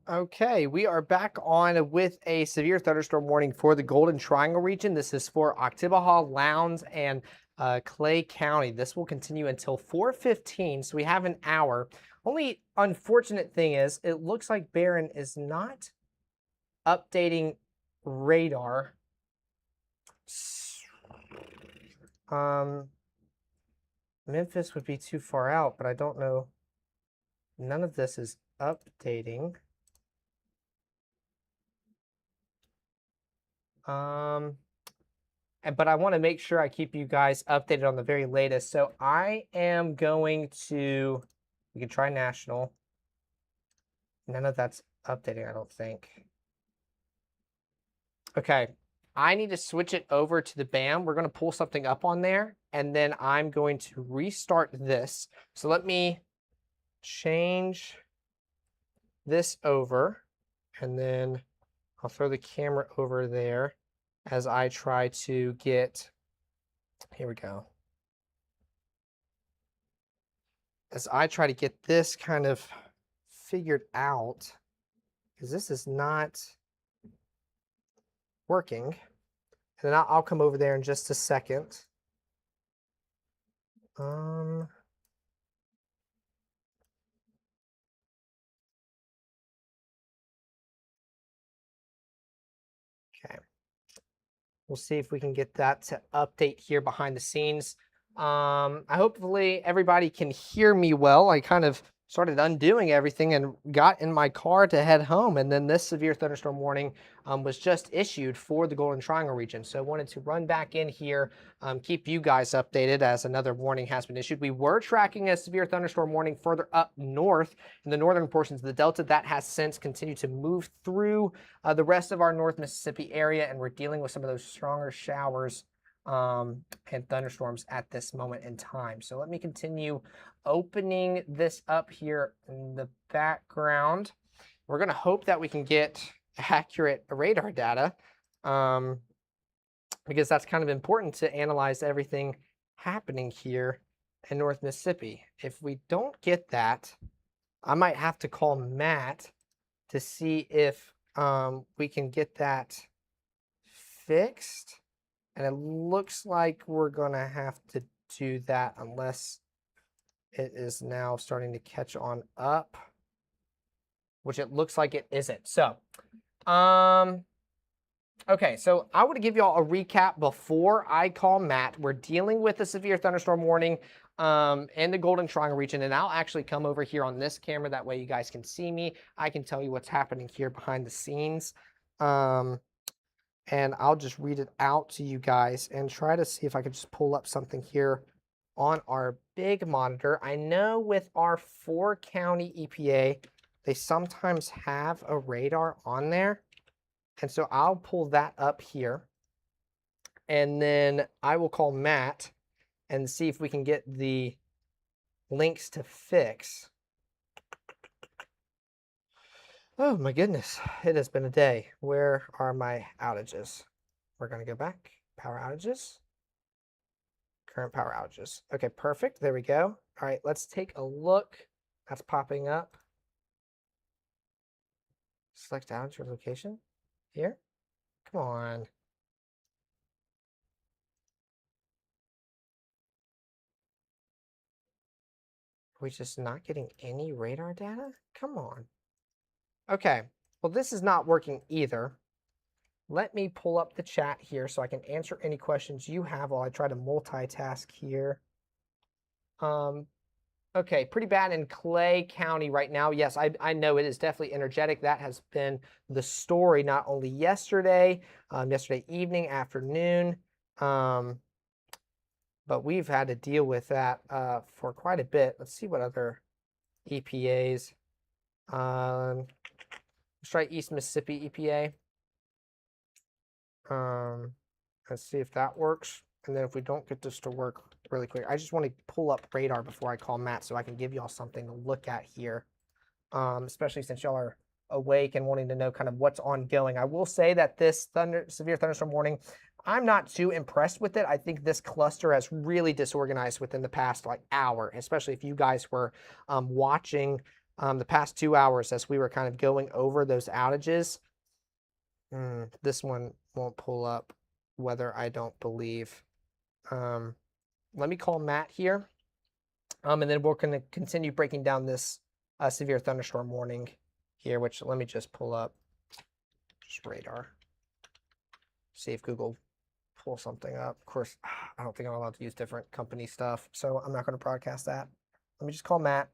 Okay, we are back on with a severe thunderstorm warning for the Golden Triangle region. This is for Oktibbeha, Lowndes, and Clay County. This will continue until 4:15, so we have an hour. Only unfortunate thing is, it looks like Barron is not updating radar. Um, Memphis would be too far out, but I don't know. None of this is updating. But I want to make sure I keep you guys updated on the very latest. So I am going to, we can try national. None of that's updating, I don't think. Okay, I need to switch it over to the BAM. We're going to pull something up on there, and then I'm going to restart this. So let me change this over, and then I'll throw the camera over there as I try to get, here we go. As I try to get this kind of figured out, because this is not working. And then I'll come over there in just a second. Okay. We'll see if we can get that to update here behind the scenes. Hopefully everybody can hear me well. I kind of started undoing everything and got in my car to head home. And then this severe thunderstorm warning was just issued for the Golden Triangle region. So I wanted to run back in here, keep you guys updated as another warning has been issued. We were tracking a severe thunderstorm warning further up north in the northern portions of the Delta. That has since continued to move through the rest of our North Mississippi area, and we're dealing with some of those stronger showers and thunderstorms at this moment in time. So let me continue opening this up here in the background. We're going to hope that we can get accurate radar data because that's kind of important to analyze everything happening here in North Mississippi. If we don't get that, I might have to call Matt to see if we can get that fixed. And it looks like we're gonna have to do that unless it is now starting to catch on up, which it looks like it isn't. So, okay, so I want to give y'all a recap before I call Matt. We're dealing with a severe thunderstorm warning in the Golden Triangle region, and I'll actually come over here on this camera. That way you guys can see me. I can tell you what's happening here behind the scenes. And I'll just read it out to you guys and try to see if I could just pull up something here on our big monitor. I know with our 4-county EPA, they sometimes have a radar on there. And so I'll pull that up here. And then I will call Matt and see if we can get the links to fix. Oh my goodness, it has been a day. Where are my outages? We're gonna go back, power outages, current power outages. Okay, perfect, there we go. All right, let's take a look. That's popping up. Select outage or location, here, come on. Are we just not getting any radar data? Come on. Okay, well this is not working either. Let me pull up the chat here so I can answer any questions you have while I try to multitask here. Okay, pretty bad in Clay County right now. Yes, I know it is definitely energetic. That has been the story not only yesterday, yesterday evening, afternoon, but we've had to deal with that for quite a bit. Let's see what other EPAs. Let's try East Mississippi EPA. Let's see if that works. And then if we don't get this to work really quick, I just want to pull up radar before I call Matt so I can give y'all something to look at here, especially since y'all are awake and wanting to know kind of what's ongoing. I will say that this severe thunderstorm warning, I'm not too impressed with it. I think this cluster has really disorganized within the past like hour, especially if you guys were watching the past 2 hours as we were kind of going over those outages. This one won't pull up weather, I don't believe. Let me call Matt here. And then we're going to continue breaking down this severe thunderstorm warning here, which let me just pull up just radar. See if Google pulls something up. Of course, I don't think I'm allowed to use different company stuff, so I'm not going to broadcast that. Let me just call Matt,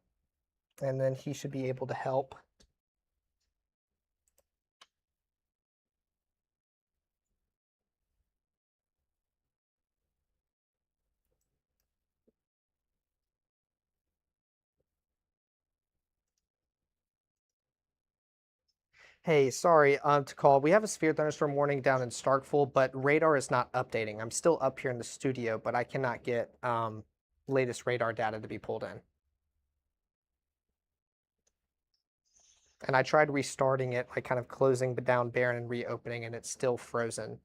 and then he should be able to help. Hey, sorry to call. We have a severe thunderstorm warning down in Starkville, but radar is not updating. I'm still up here in the studio, but I cannot get latest radar data to be pulled in. And I tried restarting it, like kind of closing down Barron and reopening, and it's still frozen.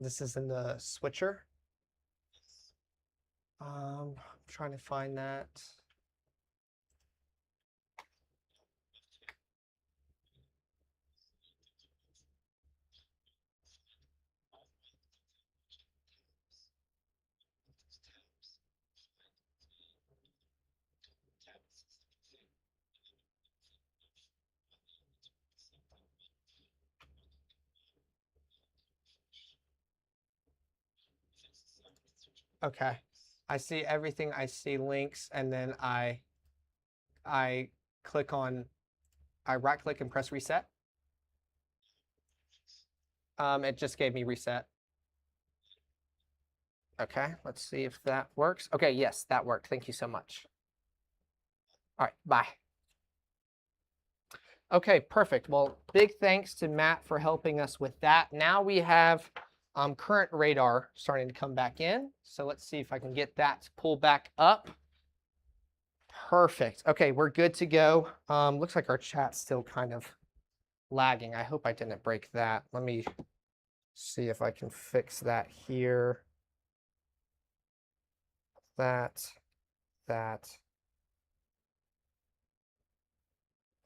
This is in the switcher. I'm trying to find that. Okay. I see everything. I see links, and then I click on, I right click and press reset. It just gave me reset. Okay, let's see if that works. Okay, yes, that worked. Thank you so much. All right, bye. Okay, perfect. Well, big thanks to Matt for helping us with that. Now we have current radar starting to come back in. So let's see if I can get that to pull back up. Perfect. Okay, we're good to go. Looks like our chat's still kind of lagging. I hope I didn't break that. Let me see if I can fix that here. That.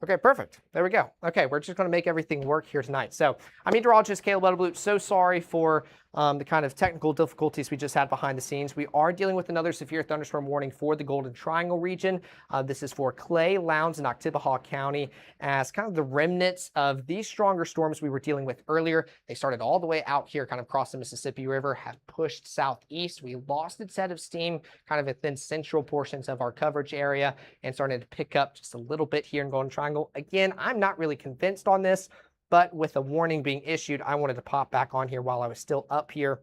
Okay, perfect. There we go. Okay, we're just going to make everything work here tonight. So I'm meteorologist Caleb Edelblut. So sorry for the kind of technical difficulties we just had behind the scenes. We are dealing with another severe thunderstorm warning for the Golden Triangle region. This is for Clay, Lowndes, and Oktibbeha County as kind of the remnants of these stronger storms we were dealing with earlier. They started all the way out here, kind of across the Mississippi River, have pushed southeast. We lost its head of steam kind of within central portions of our coverage area and started to pick up just a little bit here in Golden Triangle. Again, I'm not really convinced on this, but with a warning being issued, I wanted to pop back on here while I was still up here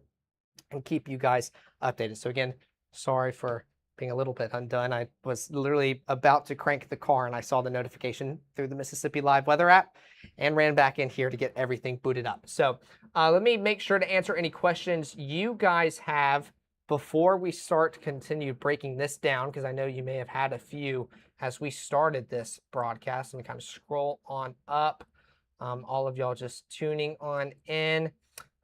and keep you guys updated. So again, sorry for being a little bit undone. I was literally about to crank the car and I saw the notification through the Mississippi Live weather app and ran back in here to get everything booted up. So let me make sure to answer any questions you guys have before we start to continue breaking this down, because I know you may have had a few as we started this broadcast. Let me kind of scroll on up. All of y'all just tuning on in.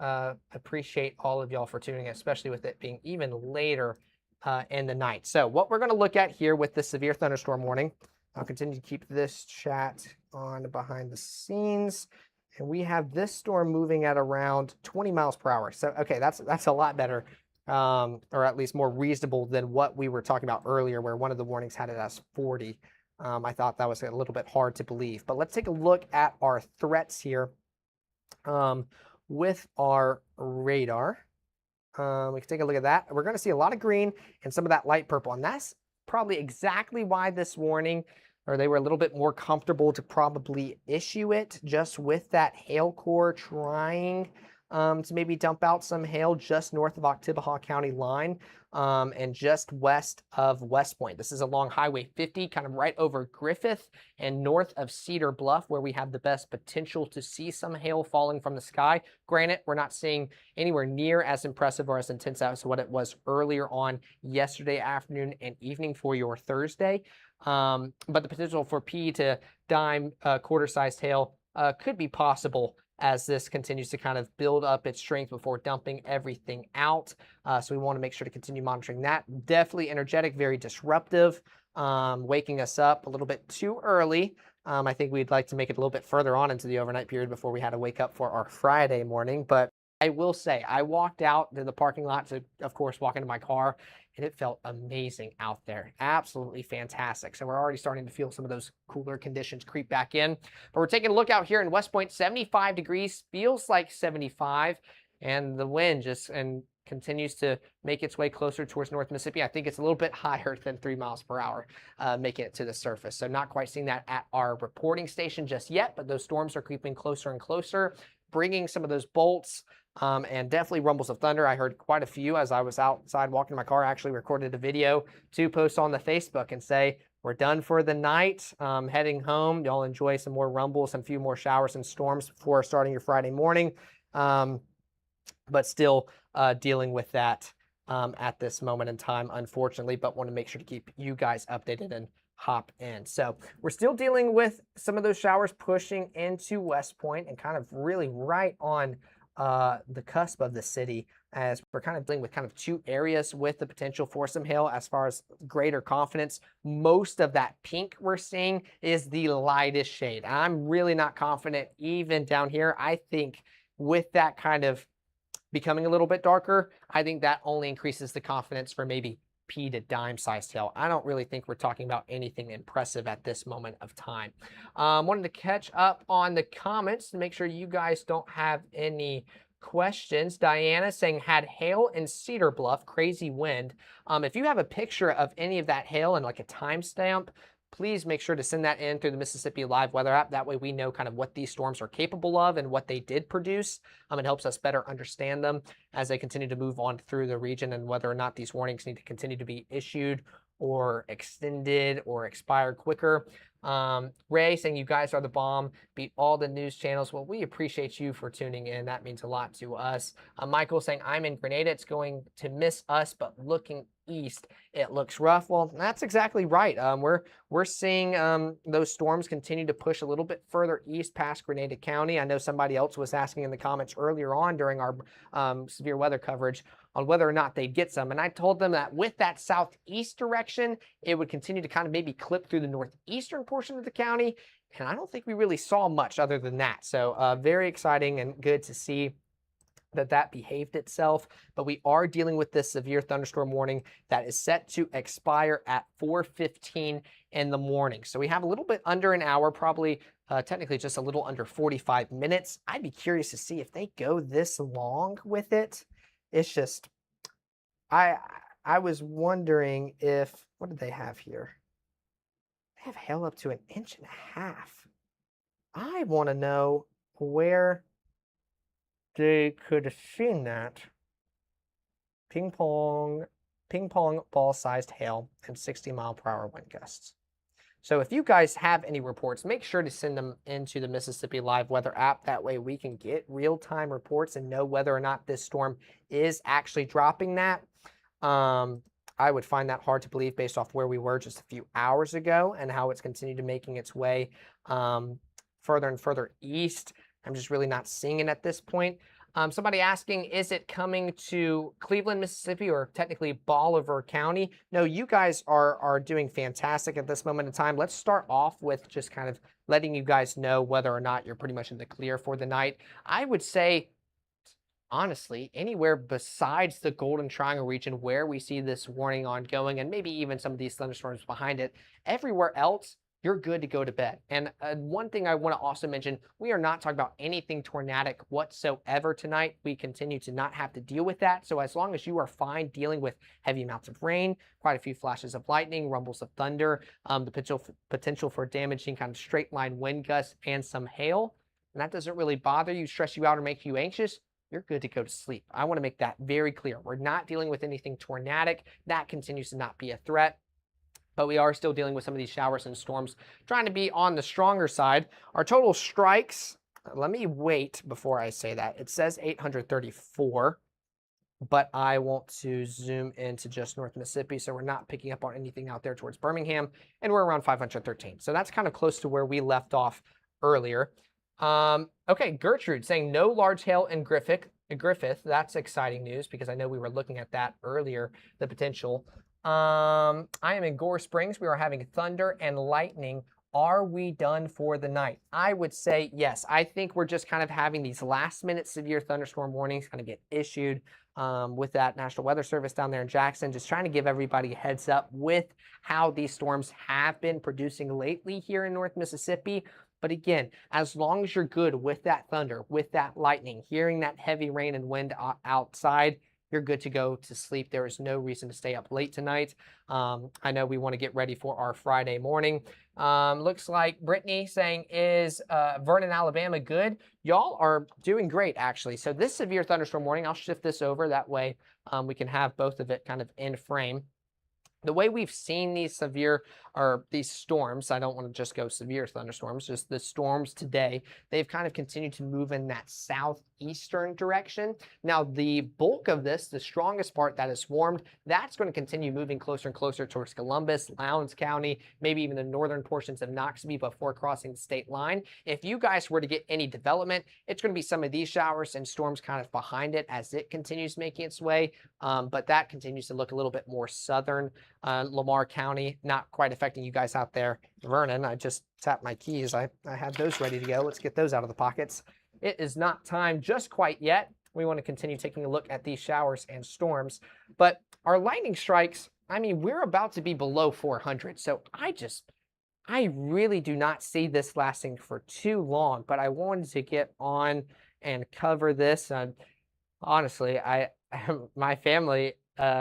Appreciate all of y'all for tuning in, especially with it being even later in the night. So what we're going to look at here with the severe thunderstorm warning, I'll continue to keep this chat on behind the scenes. And we have this storm moving at around 20 miles per hour. So, okay, that's a lot better, or at least more reasonable than what we were talking about earlier, where one of the warnings had it as 40. I thought that was a little bit hard to believe. But let's take a look at our threats here with our radar. We can take a look at that. We're going to see a lot of green and some of that light purple. And that's probably exactly why this warning, or they were a little bit more comfortable to probably issue it, just with that hail core trying to maybe dump out some hail just north of Oktibbeha County line and just west of West Point. This is along Highway 50, kind of right over Griffith and north of Cedar Bluff, where we have the best potential to see some hail falling from the sky. Granted, we're not seeing anywhere near as impressive or as intense as what it was earlier on yesterday afternoon and evening for your Thursday. But the potential for P to dime quarter-sized hail could be possible as this continues to kind of build up its strength before dumping everything out. So we want to make sure to continue monitoring that. Definitely energetic, very disruptive, waking us up a little bit too early. I think we'd like to make it a little bit further on into the overnight period before we had to wake up for our Friday morning. But I will say, I walked out to the parking lot to, of course, walk into my car, and it felt amazing out there. Absolutely fantastic. So we're already starting to feel some of those cooler conditions creep back in. But we're taking a look out here in West Point, 75 degrees, feels like 75, and the wind just continues to make its way closer towards North Mississippi. I think it's a little bit higher than 3 miles per hour, making it to the surface. So not quite seeing that at our reporting station just yet, but those storms are creeping closer and closer, bringing some of those bolts and definitely rumbles of thunder. I heard quite a few as I was outside walking my car. I actually recorded a video to post on the Facebook and say, we're done for the night, heading home. Y'all enjoy some more rumbles and a few more showers and storms before starting your Friday morning. But still dealing with that at this moment in time, unfortunately, but want to make sure to keep you guys updated and hop in. So we're still dealing with some of those showers pushing into West Point and kind of really right on the cusp of the city, as we're kind of dealing with kind of two areas with the potential for some hail as far as greater confidence. Most of that pink we're seeing is the lightest shade. I'm really not confident even down here. I think with that kind of becoming a little bit darker, I think that only increases the confidence for maybe P to dime sized hail. I don't really think we're talking about anything impressive at this moment of time. Wanted to catch up on the comments to make sure you guys don't have any questions. Diana saying, had hail in Cedar Bluff, crazy wind. If you have a picture of any of that hail and like a timestamp, please make sure to send that in through the Mississippi Live Weather app. That way we know kind of what these storms are capable of and what they did produce. It helps us better understand them as they continue to move on through the region and whether or not these warnings need to continue to be issued or extended or expire quicker. Ray saying, you guys are the bomb, beat all the news channels. Well, we appreciate you for tuning in. That means a lot to us. Michael saying, I'm in Grenada. It's going to miss us, but looking east, it looks rough. Well, that's exactly right. We're seeing those storms continue to push a little bit further east past Grenada County. I know somebody else was asking in the comments earlier on during our severe weather coverage on whether or not they'd get some. And I told them that with that southeast direction, it would continue to kind of maybe clip through the northeastern portion of the county. And I don't think we really saw much other than that. So very exciting and good to see that behaved itself. But we are dealing with this severe thunderstorm warning that is set to expire at 4:15 in the morning. So we have a little bit under an hour, probably technically just a little under 45 minutes. I'd be curious to see if they go this long with it. It's just, I was wondering if, what did they have here? They have hail up to 1.5 inches. I want to know where they could have seen that. Ping pong ball sized hail and 60-mile-per-hour wind gusts. So if you guys have any reports, make sure to send them into the Mississippi Live Weather app. That way we can get real-time reports and know whether or not this storm is actually dropping that. I would find that hard to believe based off where we were just a few hours ago and how it's continued to making its way further and further east. I'm just really not seeing it at this point. Somebody asking, is it coming to Cleveland, Mississippi, or technically Bolivar County? No, you guys are doing fantastic at this moment in time. Let's start off with just kind of letting you guys know whether or not you're pretty much in the clear for the night. I would say, honestly, anywhere besides the Golden Triangle region where we see this warning ongoing, and maybe even some of these thunderstorms behind it, everywhere else, you're good to go to bed. And one thing I want to also mention, we are not talking about anything tornadic whatsoever tonight. We continue to not have to deal with that. So as long as you are fine dealing with heavy amounts of rain, quite a few flashes of lightning, rumbles of thunder, the potential for damaging kind of straight line wind gusts and some hail, and that doesn't really bother you, stress you out, or make you anxious, you're good to go to sleep. I want to make that very clear. We're not dealing with anything tornadic. That continues to not be a threat. But we are still dealing with some of these showers and storms, trying to be on the stronger side. Our total strikes, let me wait before I say that. It says 834, but I want to zoom into just North Mississippi, so we're not picking up on anything out there towards Birmingham, and we're around 513. So that's kind of close to where we left off earlier. Okay, Gertrude saying no large hail in Griffith. That's exciting news because I know we were looking at that earlier, the potential. I am in Gore Springs. We are having thunder and lightning. Are we done for the night? I would say yes. I think we're just kind of having these last minute severe thunderstorm warnings kind of get issued with that National Weather Service down there in Jackson, just trying to give everybody a heads up with how these storms have been producing lately here in North Mississippi. But again, as long as you're good with that thunder, with that lightning, hearing that heavy rain and wind outside, you're good to go to sleep. There is no reason to stay up late tonight. I know we want to get ready for our Friday morning. Looks like Brittany saying, is Vernon, Alabama good? Y'all are doing great, actually. So this severe thunderstorm warning, I'll shift this over. That way we can have both of it kind of in frame. The way we've seen these severe, or these storms, I don't want to just go severe thunderstorms, just the storms today, they've kind of continued to move in that southeastern direction. Now, the bulk of this, the strongest part that is formed, that's going to continue moving closer and closer towards Columbus, Lowndes County, maybe even the northern portions of Noxubee before crossing the state line. If you guys were to get any development, it's going to be some of these showers and storms kind of behind it as it continues making its way, but that continues to look a little bit more southern. Lamar County, not quite affecting you guys out there. Vernon, I just tapped my keys. I had those ready to go. Let's get those out of the pockets. It is not time just quite yet. We want to continue taking a look at these showers and storms. But our lightning strikes, I mean, we're about to be below 400. So I really do not see this lasting for too long. But I wanted to get on and cover this. Honestly, my family,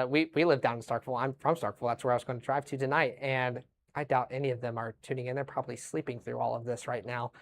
we live down in Starkville. I'm from Starkville. That's where I was going to drive to tonight. And I doubt any of them are tuning in. They're probably sleeping through all of this right now,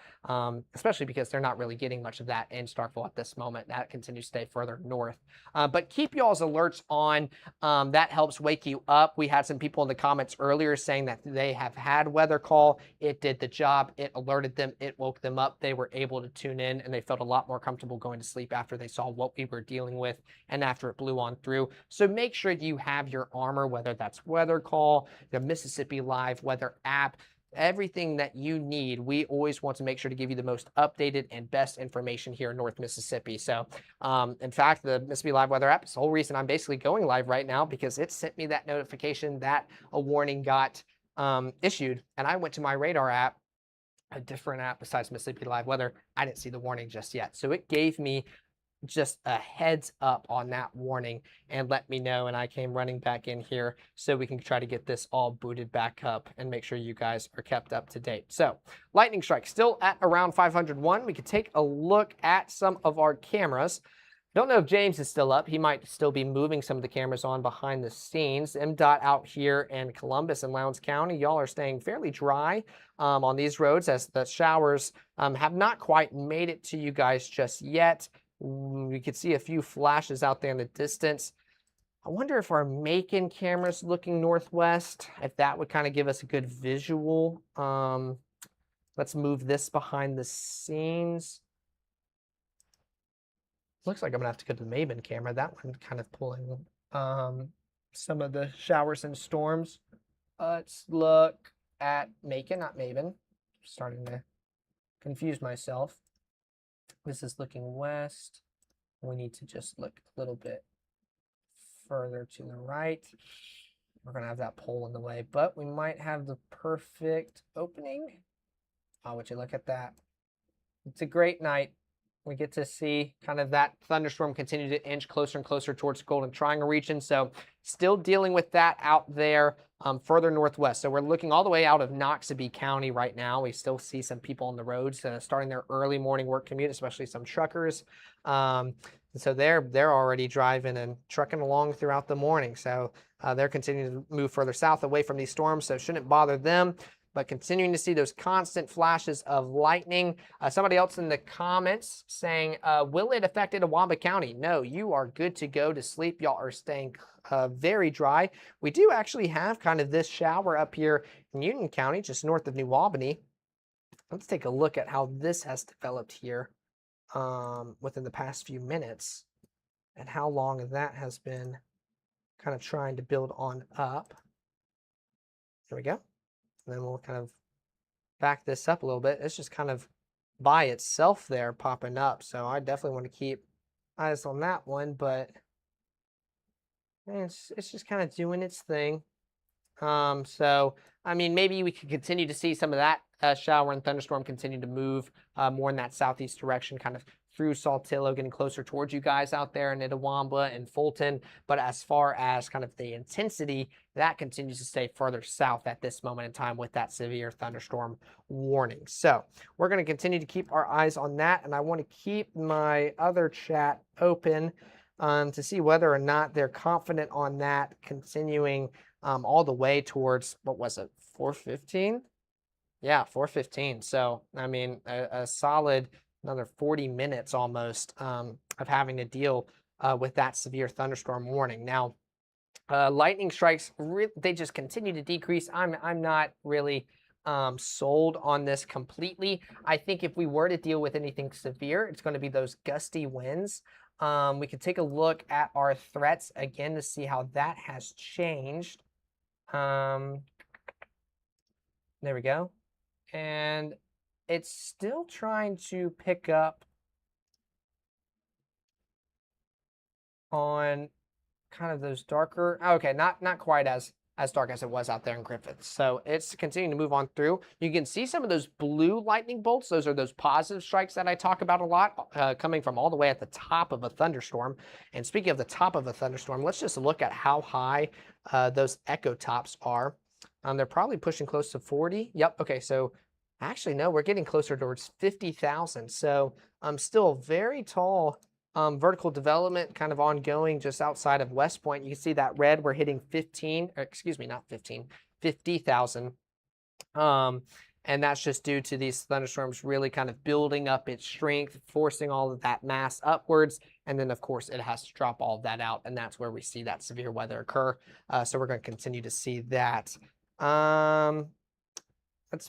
especially because they're not really getting much of that in Starkville at this moment. That continues to stay further north. But keep y'all's alerts on. That helps wake you up. We had some people in the comments earlier saying that they have had weather call. It did the job. It alerted them. It woke them up. They were able to tune in, and they felt a lot more comfortable going to sleep after they saw what we were dealing with and after it blew on through. So make sure you have your armor, whether that's weather call, the Mississippi Live weather app, everything that you need. We always want to make sure to give you the most updated and best information here in North Mississippi. So in fact, the Mississippi Live weather app is the whole reason I'm basically going live right now, because it sent me that notification that a warning got issued, and I went to my radar app, a different app besides Mississippi Live weather. I didn't see the warning just yet. So it gave me just a heads up on that warning and let me know, and I came running back in here so we can try to get this all booted back up and make sure you guys are kept up to date. So lightning strike still at around 501. We could take a look at some of our cameras. Don't know if James is still up. He might still be moving some of the cameras on behind the scenes. MDOT out here in Columbus and Lowndes County, y'all are staying fairly dry on these roads as the showers have not quite made it to you guys just yet. We could see a few flashes out there in the distance. I wonder if our Macon camera's looking northwest, if that would kind of give us a good visual. Let's move this behind the scenes. Looks like I'm gonna have to go to the Maben camera. That one kind of pulling some of the showers and storms. Let's look at Macon, not Maben. Starting to confuse myself. This is looking west. We need to just look a little bit further to the right. We're going to have that pole in the way, but we might have the perfect opening. Oh, would you look at that? It's a great night. We get to see kind of that thunderstorm continue to inch closer and closer towards the Golden Triangle region. So still dealing with that out there further northwest. So we're looking all the way out of Noxubee County right now. We still see some people on the roads starting their early morning work commute, especially some truckers. So they're already driving and trucking along throughout the morning. So they're continuing to move further south away from these storms, so it shouldn't bother them. but continuing to see those constant flashes of lightning. Somebody else in the comments saying, will it affect Itawamba County? No, you are good to go to sleep. Y'all are staying very dry. We do actually have kind of this shower up here in Union County, just north of New Albany. Let's take a look at how this has developed here within the past few minutes and how long that has been kind of trying to build on up. There we go. And then we'll kind of back this up a little bit. It's just kind of by itself there popping up. So I definitely want to keep eyes on that one, but man, it's just kind of doing its thing. So, I mean, maybe we could continue to see some of that shower and thunderstorm continue to move more in that southeast direction, kind of through Saltillo, getting closer towards you guys out there in Itawamba and Fulton. But as far as kind of the intensity, that continues to stay further south at this moment in time with that severe thunderstorm warning. So we're going to continue to keep our eyes on that. And I want to keep my other chat open to see whether or not they're confident on that continuing all the way towards, what was it, 4:15? Yeah, 4:15. So, I mean, a solid another 40 minutes almost of having to deal with that severe thunderstorm warning. Now, lightning strikes, they just continue to decrease. I'm not really sold on this completely. I think if we were to deal with anything severe, it's going to be those gusty winds. We could take a look at our threats again to see how that has changed. There we go. And it's still trying to pick up on kind of those darker, okay, not quite as dark as it was out there in Griffith. So it's continuing to move on through. You can see some of those blue lightning bolts. Those are those positive strikes that I talk about a lot, coming from all the way at the top of a thunderstorm. And speaking of the top of a thunderstorm, let's just look at how high those echo tops are. They're probably pushing close to 40. Yep. Okay. So actually, no, we're getting closer towards 50,000. So still very tall vertical development kind of ongoing just outside of West Point. You can see that red, we're hitting 50,000. And that's just due to these thunderstorms really kind of building up its strength, forcing all of that mass upwards. And then, of course, it has to drop all of that out. And that's where we see that severe weather occur. So we're going to continue to see that. Let's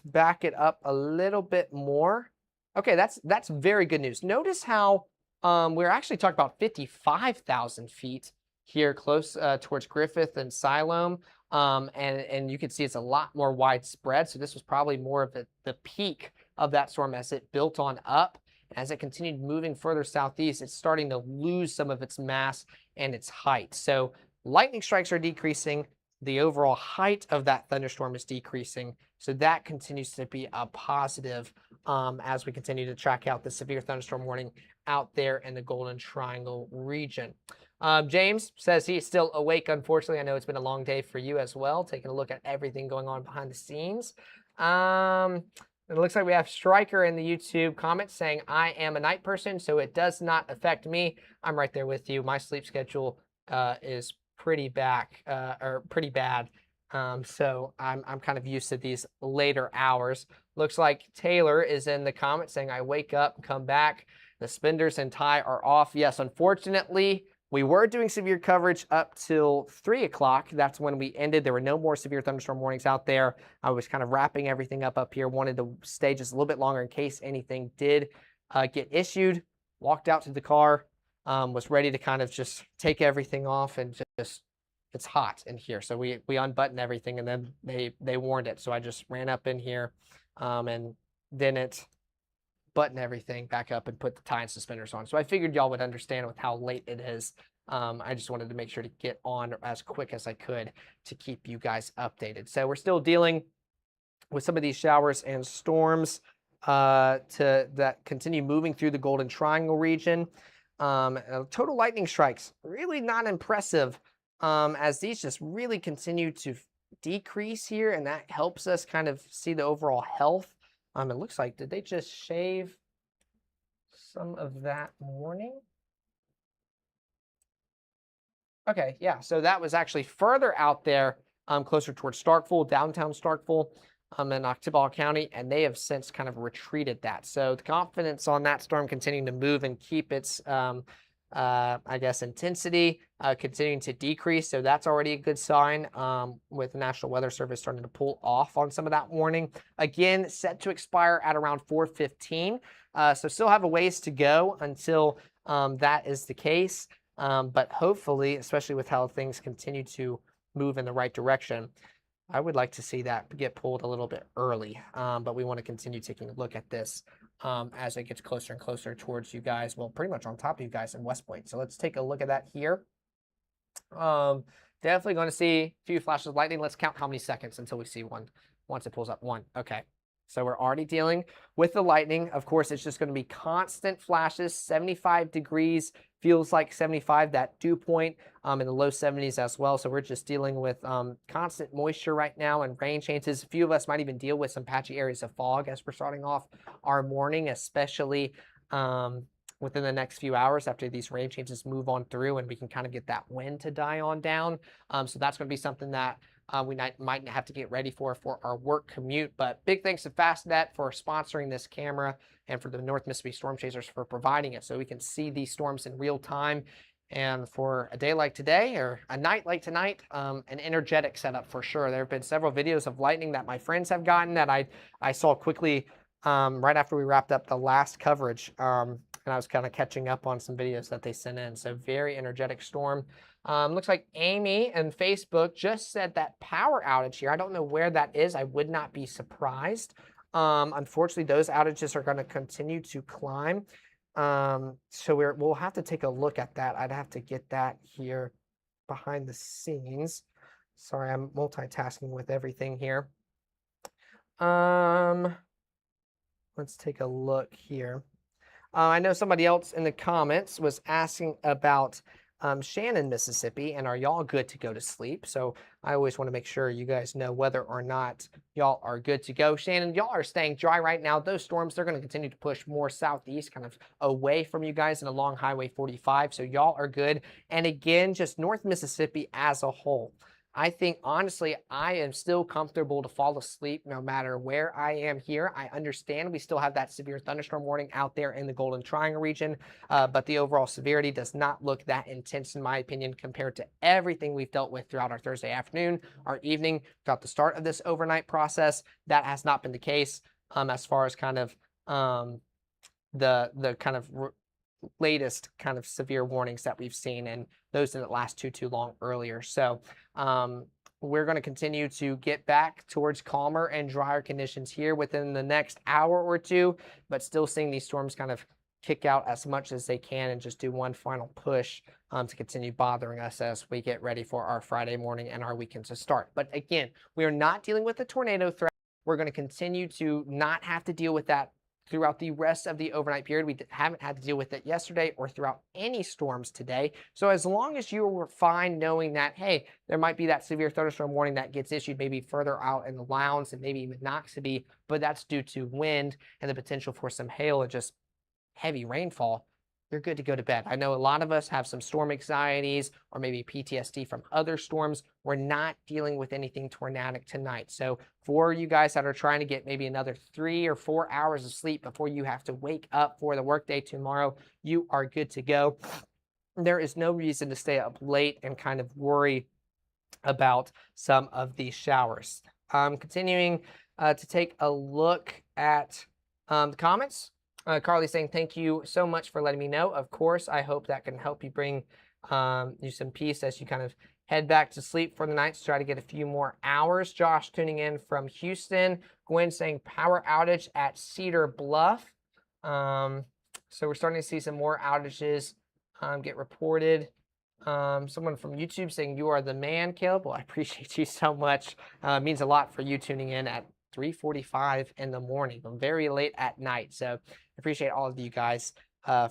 back it up a little bit more. Okay, that's very good news. Notice how we're actually talking about 55,000 feet here close towards Griffith and Siloam. And you can see it's a lot more widespread. So this was probably more of the peak of that storm as it built on up. As it continued moving further southeast, it's starting to lose some of its mass and its height. So lightning strikes are decreasing. The overall height of that thunderstorm is decreasing. So that continues to be a positive as we continue to track out the severe thunderstorm warning out there in the Golden Triangle region. James says he's still awake, unfortunately. I know it's been a long day for you as well, taking a look at everything going on behind the scenes. It looks like we have Stryker in the YouTube comments saying, I am a night person, so it does not affect me. I'm right there with you. My sleep schedule is pretty bad. So I'm kind of used to these later hours. Looks like Taylor is in the comments saying, I wake up, come back. The suspenders and tie are off. Yes, unfortunately, we were doing severe coverage up till 3 o'clock. That's when we ended. There were no more severe thunderstorm warnings out there. I was kind of wrapping everything up here. Wanted to stay just a little bit longer in case anything did get issued. Walked out to the car, was ready to kind of just take everything off and just, it's hot in here. So we unbuttoned everything and then they warned it. So I just ran up in here and didn't button everything back up and put the tie and suspenders on. So I figured y'all would understand with how late it is. I just wanted to make sure to get on as quick as I could to keep you guys updated. So we're still dealing with some of these showers and storms that continue moving through the Golden Triangle region. Total lightning strikes, really not impressive as these just really continue to decrease here, and that helps us kind of see the overall health. It looks like, did they just shave some of that warning? Okay, yeah, so that was actually further out there, closer towards Starkville, downtown Starkville. in Oktibbeha County, and they have since kind of retreated that. So the confidence on that storm continuing to move and keep its, I guess, intensity continuing to decrease. So that's already a good sign, with the National Weather Service starting to pull off on some of that warning. Again, set to expire at around 4:15. So still have a ways to go until that is the case. But hopefully, especially with how things continue to move in the right direction, I would like to see that get pulled a little bit early, but we want to continue taking a look at this as it gets closer and closer towards you guys. Well, pretty much on top of you guys in West Point. So let's take a look at that here. Definitely going to see a few flashes of lightning. Let's count how many seconds until we see one. Once it pulls up, one. Okay. So we're already dealing with the lightning. Of course, it's just going to be constant flashes, 75 degrees, feels like 75, that dew point in the low 70s as well. So we're just dealing with constant moisture right now and rain chances. A few of us might even deal with some patchy areas of fog as we're starting off our morning, especially within the next few hours after these rain changes move on through and we can kind of get that wind to die on down. So that's going to be something that we might have to get ready for our work commute. But big thanks to Fastnet for sponsoring this camera and for the North Mississippi Storm Chasers for providing it so we can see these storms in real time. And for a day like today or a night like tonight, an energetic setup for sure. There have been several videos of lightning that my friends have gotten that I saw quickly right after we wrapped up the last coverage. And I was kind of catching up on some videos that they sent in. So very energetic storm. Looks like Amy and Facebook just said that power outage here. I don't know where that is. I would not be surprised. Unfortunately, those outages are going to continue to climb. So we'll have to take a look at that. I'd have to get that here behind the scenes. Sorry, I'm multitasking with everything here. Let's take a look here. I know somebody else in the comments was asking about Shannon, Mississippi, and are y'all good to go to sleep? So I always want to make sure you guys know whether or not y'all are good to go. Shannon, y'all are staying dry right now. Those storms, they're going to continue to push more southeast, kind of away from you guys and along Highway 45. So y'all are good. And again, just North Mississippi as a whole. I think, honestly, I am still comfortable to fall asleep no matter where I am here. I understand we still have that severe thunderstorm warning out there in the Golden Triangle region, but the overall severity does not look that intense, in my opinion, compared to everything we've dealt with throughout our Thursday afternoon, our evening, throughout the start of this overnight process. That has not been the case as far as kind of the kind of latest kind of severe warnings that we've seen, and those didn't last too long earlier. So we're going to continue to get back towards calmer and drier conditions here within the next hour or two, but still seeing these storms kind of kick out as much as they can and just do one final push to continue bothering us as we get ready for our Friday morning and our weekend to start. But again, we are not dealing with a tornado threat. We're going to continue to not have to deal with that throughout the rest of the overnight period. We haven't had to deal with it yesterday or throughout any storms today. So as long as you were fine knowing that, hey, there might be that severe thunderstorm warning that gets issued maybe further out in the Lowndes and maybe even Noxubee, but that's due to wind and the potential for some hail and just heavy rainfall, you're good to go to bed. I know a lot of us have some storm anxieties or maybe PTSD from other storms. We're not dealing with anything tornadic tonight. So for you guys that are trying to get maybe another 3 or 4 hours of sleep before you have to wake up for the workday tomorrow, you are good to go. There is no reason to stay up late and kind of worry about some of these showers. Continuing to take a look at the comments. Carly saying, thank you so much for letting me know. Of course, I hope that can help you bring you some peace as you kind of head back to sleep for the night to try to get a few more hours. Josh tuning in from Houston. Gwen saying power outage at Cedar Bluff. So we're starting to see some more outages get reported. Someone from YouTube saying, you are the man, Caleb. Well, I appreciate you so much. It means a lot for you tuning in at 3:45 in the morning, very late at night. So I appreciate all of you guys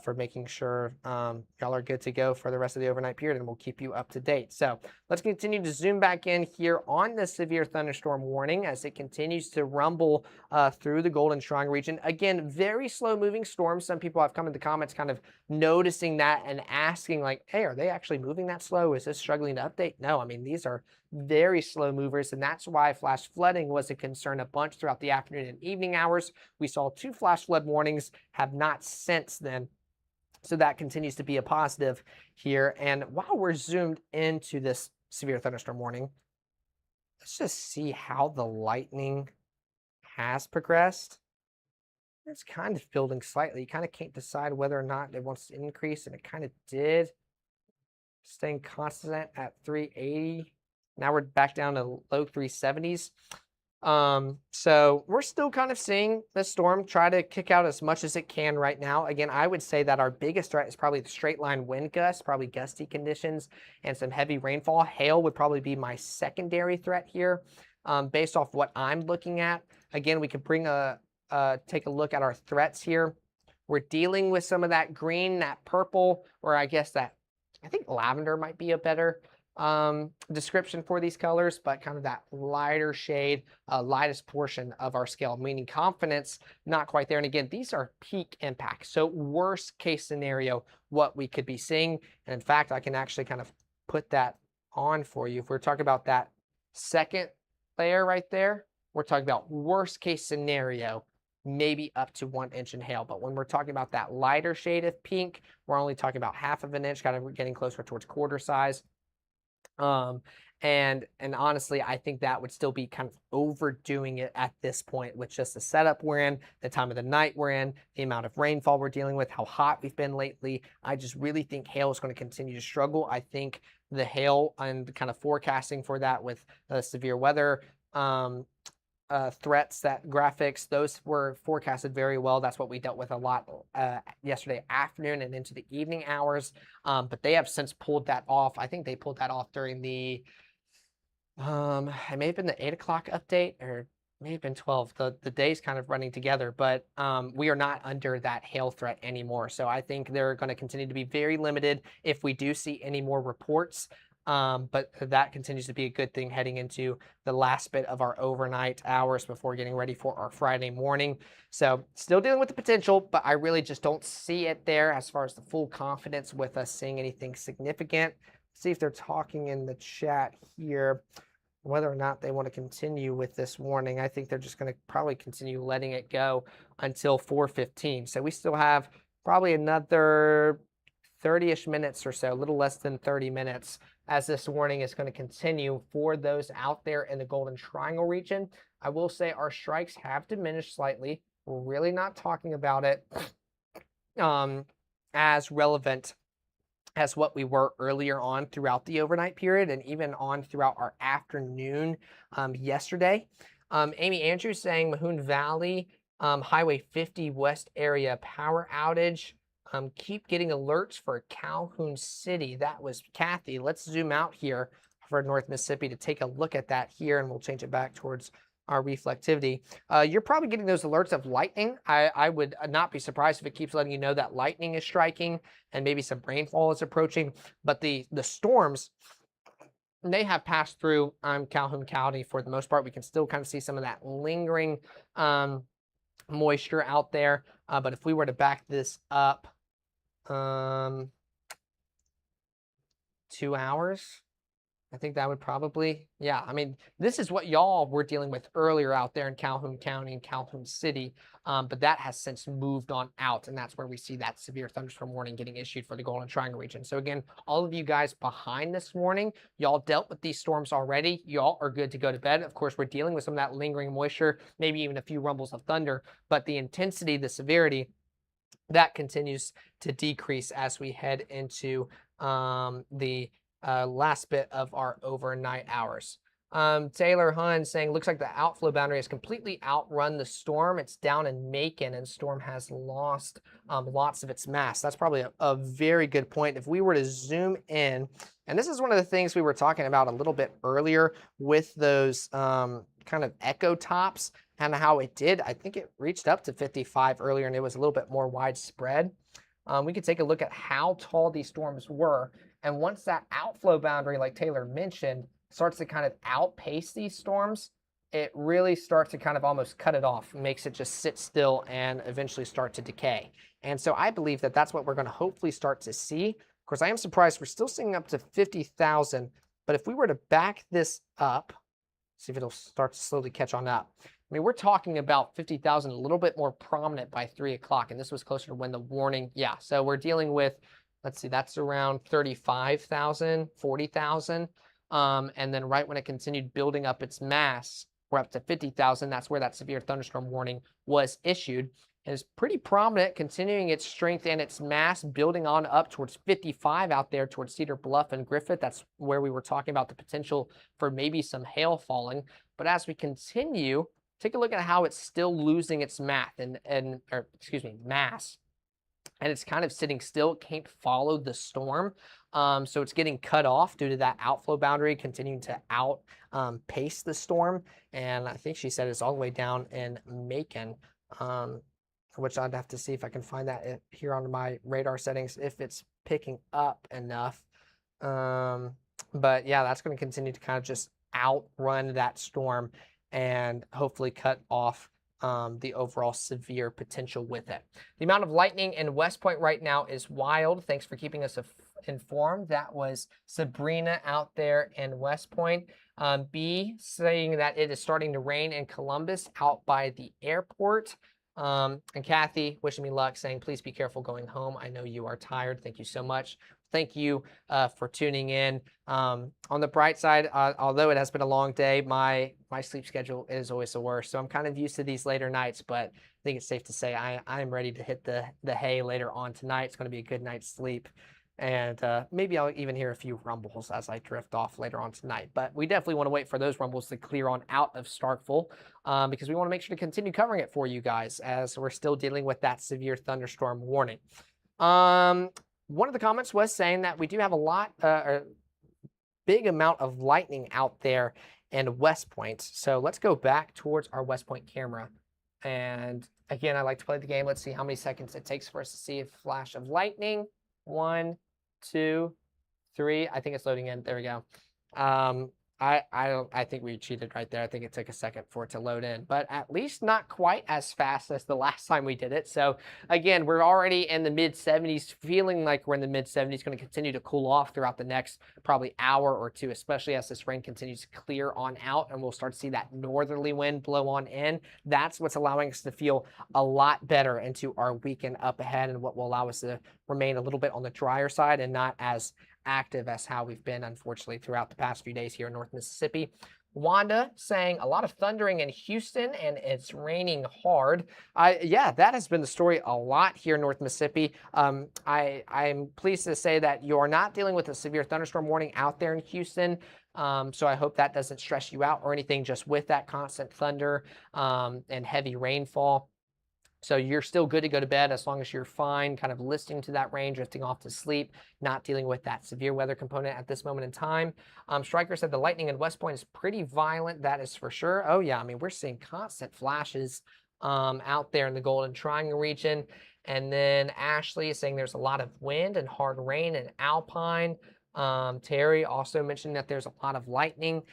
for making sure y'all are good to go for the rest of the overnight period, and we'll keep you up to date. So let's continue to zoom back in here on the severe thunderstorm warning as it continues to rumble through the Golden Triangle region. Again, very slow moving storms. Some people have come in the comments kind of noticing that and asking like, hey, are they actually moving that slow? Is this struggling to update? No, I mean, these are very slow movers, and that's why flash flooding was a concern a bunch throughout the afternoon and evening hours. We saw 2 flash flood warnings, have not since then. So that continues to be a positive here. And while we're zoomed into this severe thunderstorm warning, let's just see how the lightning has progressed. It's kind of building slightly. You kind of can't decide whether or not it wants to increase, and it kind of did. Staying constant at 380. Now we're back down to low 370s. So we're still kind of seeing the storm try to kick out as much as it can right now. Again, I would say that our biggest threat is probably the straight line wind gusts, probably gusty conditions and some heavy rainfall. Hail would probably be my secondary threat here, based off what I'm looking at. Again, we could take a look at our threats here. We're dealing with some of that green, that purple, or I guess that, I think lavender might be a better description for these colors, but kind of that lighter shade, lightest portion of our scale, meaning confidence not quite there. And again, these are peak impacts. So worst case scenario, what we could be seeing. And in fact, I can actually kind of put that on for you. If we're talking about that second layer right there, we're talking about worst case scenario, maybe up to 1 inch in hail. But when we're talking about that lighter shade of pink, we're only talking about half of an inch, kind of getting closer towards quarter size. And honestly, I think that would still be kind of overdoing it at this point with just the setup we're in, the time of the night we're in, the amount of rainfall we're dealing with, how hot we've been lately. I just really think hail is going to continue to struggle. I think the hail and kind of forecasting for that with severe weather threats, that graphics, those were forecasted very well. That's what we dealt with a lot yesterday afternoon and into the evening hours. But they have since pulled that off. I think they pulled that off during the, it may have been the 8 o'clock update, or may have been 12. The days kind of running together, but we are not under that hail threat anymore. So I think they're going to continue to be very limited if we do see any more reports. But that continues to be a good thing heading into the last bit of our overnight hours before getting ready for our Friday morning. So still dealing with the potential, but I really just don't see it there as far as the full confidence with us seeing anything significant. See if they're talking in the chat here, whether or not they want to continue with this warning. I think they're just going to probably continue letting it go until 4:15. So we still have probably another 30-ish minutes or so, a little less than 30 minutes, as this warning is going to continue for those out there in the Golden Triangle region. I will say our strikes have diminished slightly. We're really not talking about it as relevant as what we were earlier on throughout the overnight period, and even on throughout our afternoon yesterday. Amy Andrews saying Mahoon Valley, Highway 50 West area power outage. Keep getting alerts for Calhoun City. That was Kathy. Let's zoom out here for North Mississippi to take a look at that here, and we'll change it back towards our reflectivity. You're probably getting those alerts of lightning. I would not be surprised if it keeps letting you know that lightning is striking and maybe some rainfall is approaching. But the storms, they have passed through Calhoun County for the most part. We can still kind of see some of that lingering moisture out there. But if we were to back this up 2 hours, I think that would probably, yeah, I mean, this is what y'all were dealing with earlier out there in Calhoun County and Calhoun City, but that has since moved on out, and that's where we see that severe thunderstorm warning getting issued for the Golden Triangle region. So again, all of you guys behind this warning, y'all dealt with these storms already. Y'all are good to go to bed. Of course, we're dealing with some of that lingering moisture, maybe even a few rumbles of thunder, but the intensity, the severity, that continues to decrease as we head into the last bit of our overnight hours. Taylor Hun saying, looks like the outflow boundary has completely outrun the storm. It's down in Macon, and storm has lost lots of its mass. That's probably a very good point. If we were to zoom in, and this is one of the things we were talking about a little bit earlier with those kind of echo tops and how it did, I think it reached up to 55 earlier, and it was a little bit more widespread. we could take a look at how tall these storms were. And once that outflow boundary, like Taylor mentioned, starts to kind of outpace these storms, it really starts to kind of almost cut it off, makes it just sit still and eventually start to decay. And so I believe that that's what we're going to hopefully start to see. Of course, I am surprised we're still seeing up to 50,000, but if we were to back this up, see if it'll start to slowly catch on up. I mean, we're talking about 50,000, a little bit more prominent by 3 o'clock, and this was closer to when the warning, yeah, so we're dealing with, let's see, that's around 35,000, 40,000, and then right when it continued building up its mass, we're up to 50,000. That's where that severe thunderstorm warning was issued. And it's pretty prominent, continuing its strength and its mass, building on up towards 55 out there towards Cedar Bluff and Griffith. That's where we were talking about the potential for maybe some hail falling. But as we continue, take a look at how it's still losing its mass, mass. And it's kind of sitting still, can't follow the storm. So it's getting cut off due to that outflow boundary continuing to outpace the storm. And I think she said it's all the way down in Macon, which I'd have to see if I can find that here on my radar settings, if it's picking up enough. But yeah, that's going to continue to kind of just outrun that storm and hopefully cut off the overall severe potential with it. The amount of lightning in West Point right now is wild. Thanks for keeping us informed. That was Sabrina out there in West Point. B saying that it is starting to rain in Columbus out by the airport. And Kathy wishing me luck, saying, please be careful going home. I know you are tired. Thank you so much. Thank you for tuning in. On the bright side, although it has been a long day, my sleep schedule is always the worst. So I'm kind of used to these later nights, but I think it's safe to say I'm ready to hit the hay later on tonight. It's going to be a good night's sleep. And maybe I'll even hear a few rumbles as I drift off later on tonight. But we definitely want to wait for those rumbles to clear on out of Starkville because we want to make sure to continue covering it for you guys as we're still dealing with that severe thunderstorm warning. One of the comments was saying that we do have a big amount of lightning out there in West Point. So let's go back towards our West Point camera. And again, I like to play the game. Let's see how many seconds it takes for us to see a flash of lightning. 1, 2, 3. I think it's loading in. There we go. I think we cheated right there. I think it took a second for it to load in, but at least not quite as fast as the last time we did it. So again, we're already in the mid 70s, feeling like we're in the mid 70s, going to continue to cool off throughout the next probably hour or two, especially as this rain continues to clear on out and we'll start to see that northerly wind blow on in. That's what's allowing us to feel a lot better into our weekend up ahead and what will allow us to remain a little bit on the drier side and not as active as how we've been, unfortunately, throughout the past few days here in North Mississippi. Wanda saying a lot of thundering in Houston and it's raining hard. Yeah, that has been the story a lot here in North Mississippi. I'm pleased to say that you are not dealing with a severe thunderstorm warning out there in Houston. So I hope that doesn't stress you out or anything, just with that constant thunder and heavy rainfall. So you're still good to go to bed as long as you're fine, kind of listening to that rain, drifting off to sleep, not dealing with that severe weather component at this moment in time. Stryker said the lightning in West Point is pretty violent. That is for sure. Oh, yeah. I mean, we're seeing constant flashes out there in the Golden Triangle region. And then Ashley is saying there's a lot of wind and hard rain in Alpine. Terry also mentioned that there's a lot of lightning.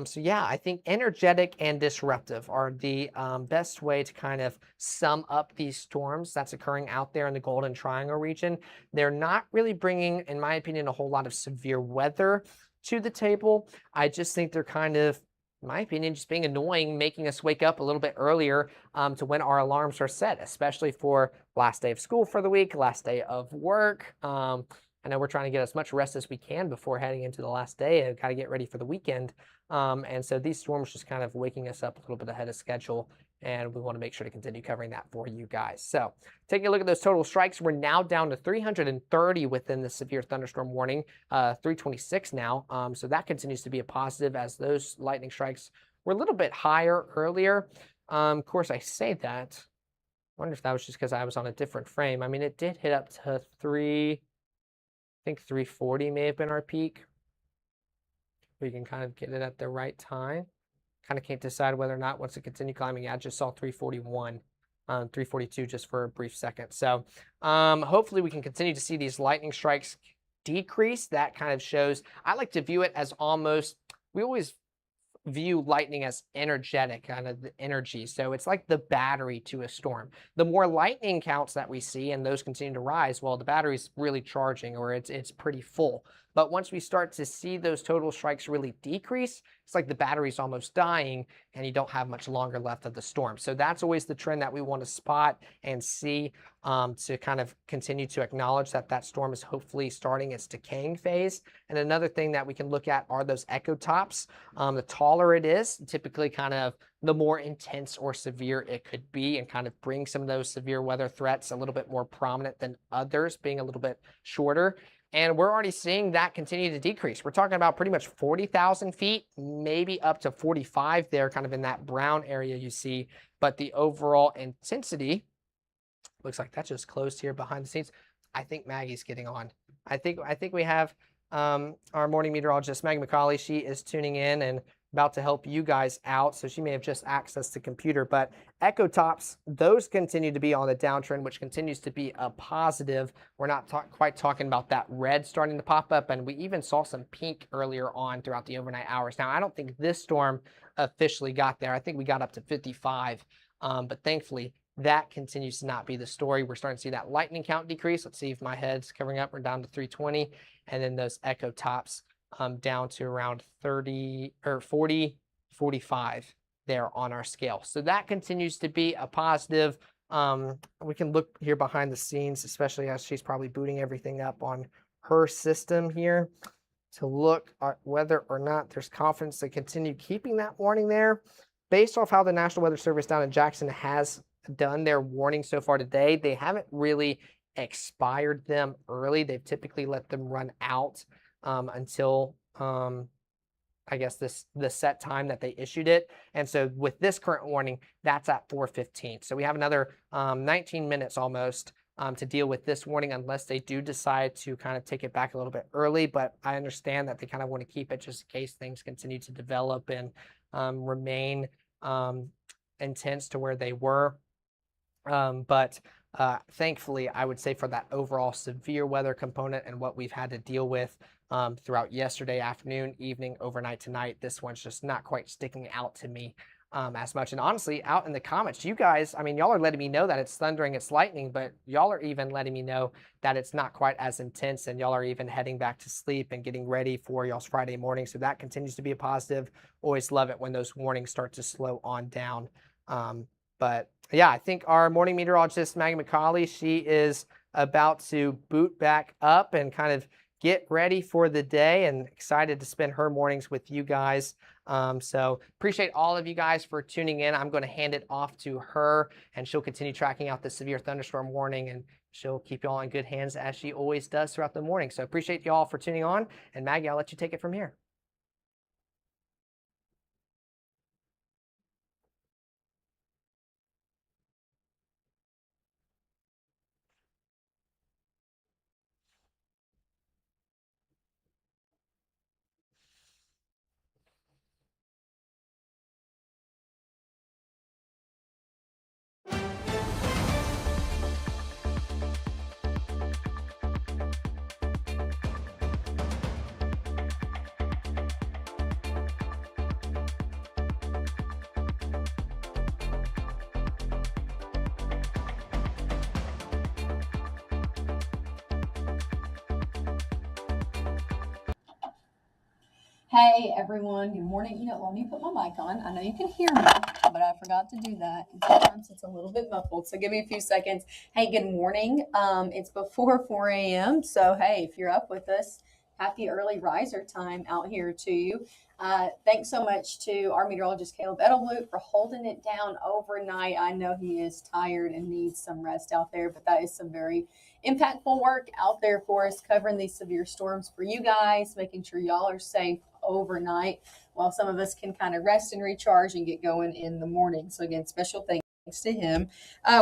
So yeah, I think energetic and disruptive are the best way to kind of sum up these storms that's occurring out there in the Golden Triangle region. They're not really bringing, in my opinion, a whole lot of severe weather to the table. I just think they're kind of, in my opinion, just being annoying, making us wake up a little bit earlier to when our alarms are set, especially for last day of school for the week, last day of work. I know we're trying to get as much rest as we can before heading into the last day and got to get ready for the weekend. And so these storms just kind of waking us up a little bit ahead of schedule, and we want to make sure to continue covering that for you guys. So taking a look at those total strikes, we're now down to 330 within the severe thunderstorm warning, 326 now. So that continues to be a positive as those lightning strikes were a little bit higher earlier. Of course, I say that. I wonder if that was just because I was on a different frame. I mean, it did hit up to I think 340 may have been our peak. We can kind of get it at the right time. Kind of can't decide whether or not once it continue climbing. Yeah, I just saw 341. 342 just for a brief second. So hopefully we can continue to see these lightning strikes decrease. That kind of shows, I like to view it as almost, we always view lightning as energetic, kind of the energy. So it's like the battery to a storm. The more lightning counts that we see and those continue to rise, well, the battery's really charging, or it's pretty full. But once we start to see those total strikes really decrease, it's like the battery's almost dying and you don't have much longer left of the storm. So that's always the trend that we want to spot and see, to kind of continue to acknowledge that that storm is hopefully starting its decaying phase. And another thing that we can look at are those echo tops. The taller it is, typically kind of the more intense or severe it could be, and kind of bring some of those severe weather threats a little bit more prominent than others being a little bit shorter. And we're already seeing that continue to decrease. We're talking about pretty much 40,000 feet, maybe up to 45 there, kind of in that brown area you see. But the overall intensity, looks like that just closed here behind the scenes. I think Maggie's getting on. I think we have our morning meteorologist, Maggie McCauley. She is tuning in and about to help you guys out. So she may have just accessed the computer, but echo tops, those continue to be on the downtrend, which continues to be a positive. We're not quite talking about that red starting to pop up. And we even saw some pink earlier on throughout the overnight hours. Now, I don't think this storm officially got there. I think we got up to 55, but thankfully that continues to not be the story. We're starting to see that lightning count decrease. Let's see if my head's covering up. We're down to 320. And then those echo tops down to around 30 or 40, 45 there on our scale. So that continues to be a positive. We can look here behind the scenes, especially as she's probably booting everything up on her system here to look at whether or not there's confidence to continue keeping that warning there. Based off how the National Weather Service down in Jackson has done their warning so far today, they haven't really expired them early. They've typically let them run out until I guess the set time that they issued it. And so with this current warning, that's at 4:15. So we have another 19 minutes almost to deal with this warning, unless they do decide to kind of take it back a little bit early. But I understand that they kind of want to keep it just in case things continue to develop and remain intense to where they were. But thankfully, I would say for that overall severe weather component and what we've had to deal with throughout yesterday afternoon, evening, overnight, tonight, this one's just not quite sticking out to me as much. And honestly, out in the comments, you guys, I mean, y'all are letting me know that it's thundering, it's lightning, but y'all are even letting me know that it's not quite as intense, and y'all are even heading back to sleep and getting ready for y'all's Friday morning. So that continues to be a positive. Always love it when those warnings start to slow on down. But yeah, I think our morning meteorologist, Maggie McCauley, she is about to boot back up and kind of get ready for the day, and excited to spend her mornings with you guys. So appreciate all of you guys for tuning in. I'm going to hand it off to her, and she'll continue tracking out the severe thunderstorm warning, and she'll keep you all in good hands as she always does throughout the morning. So appreciate you all for tuning on, and Maggie, I'll let you take it from here. Hey everyone, good morning. You know, let me put my mic on. I know you can hear me, but I forgot to do that. And sometimes it's a little bit muffled, so give me a few seconds. Hey, good morning. It's before 4 a.m. So hey, if you're up with us, happy early riser time out here to you. Thanks so much to our meteorologist Caleb Edelblut for holding it down overnight. I know he is tired and needs some rest out there, but that is some very impactful work out there for us, covering these severe storms for you guys, making sure y'all are safe overnight while some of us can kind of rest and recharge and get going in the morning. So again, special thanks to him.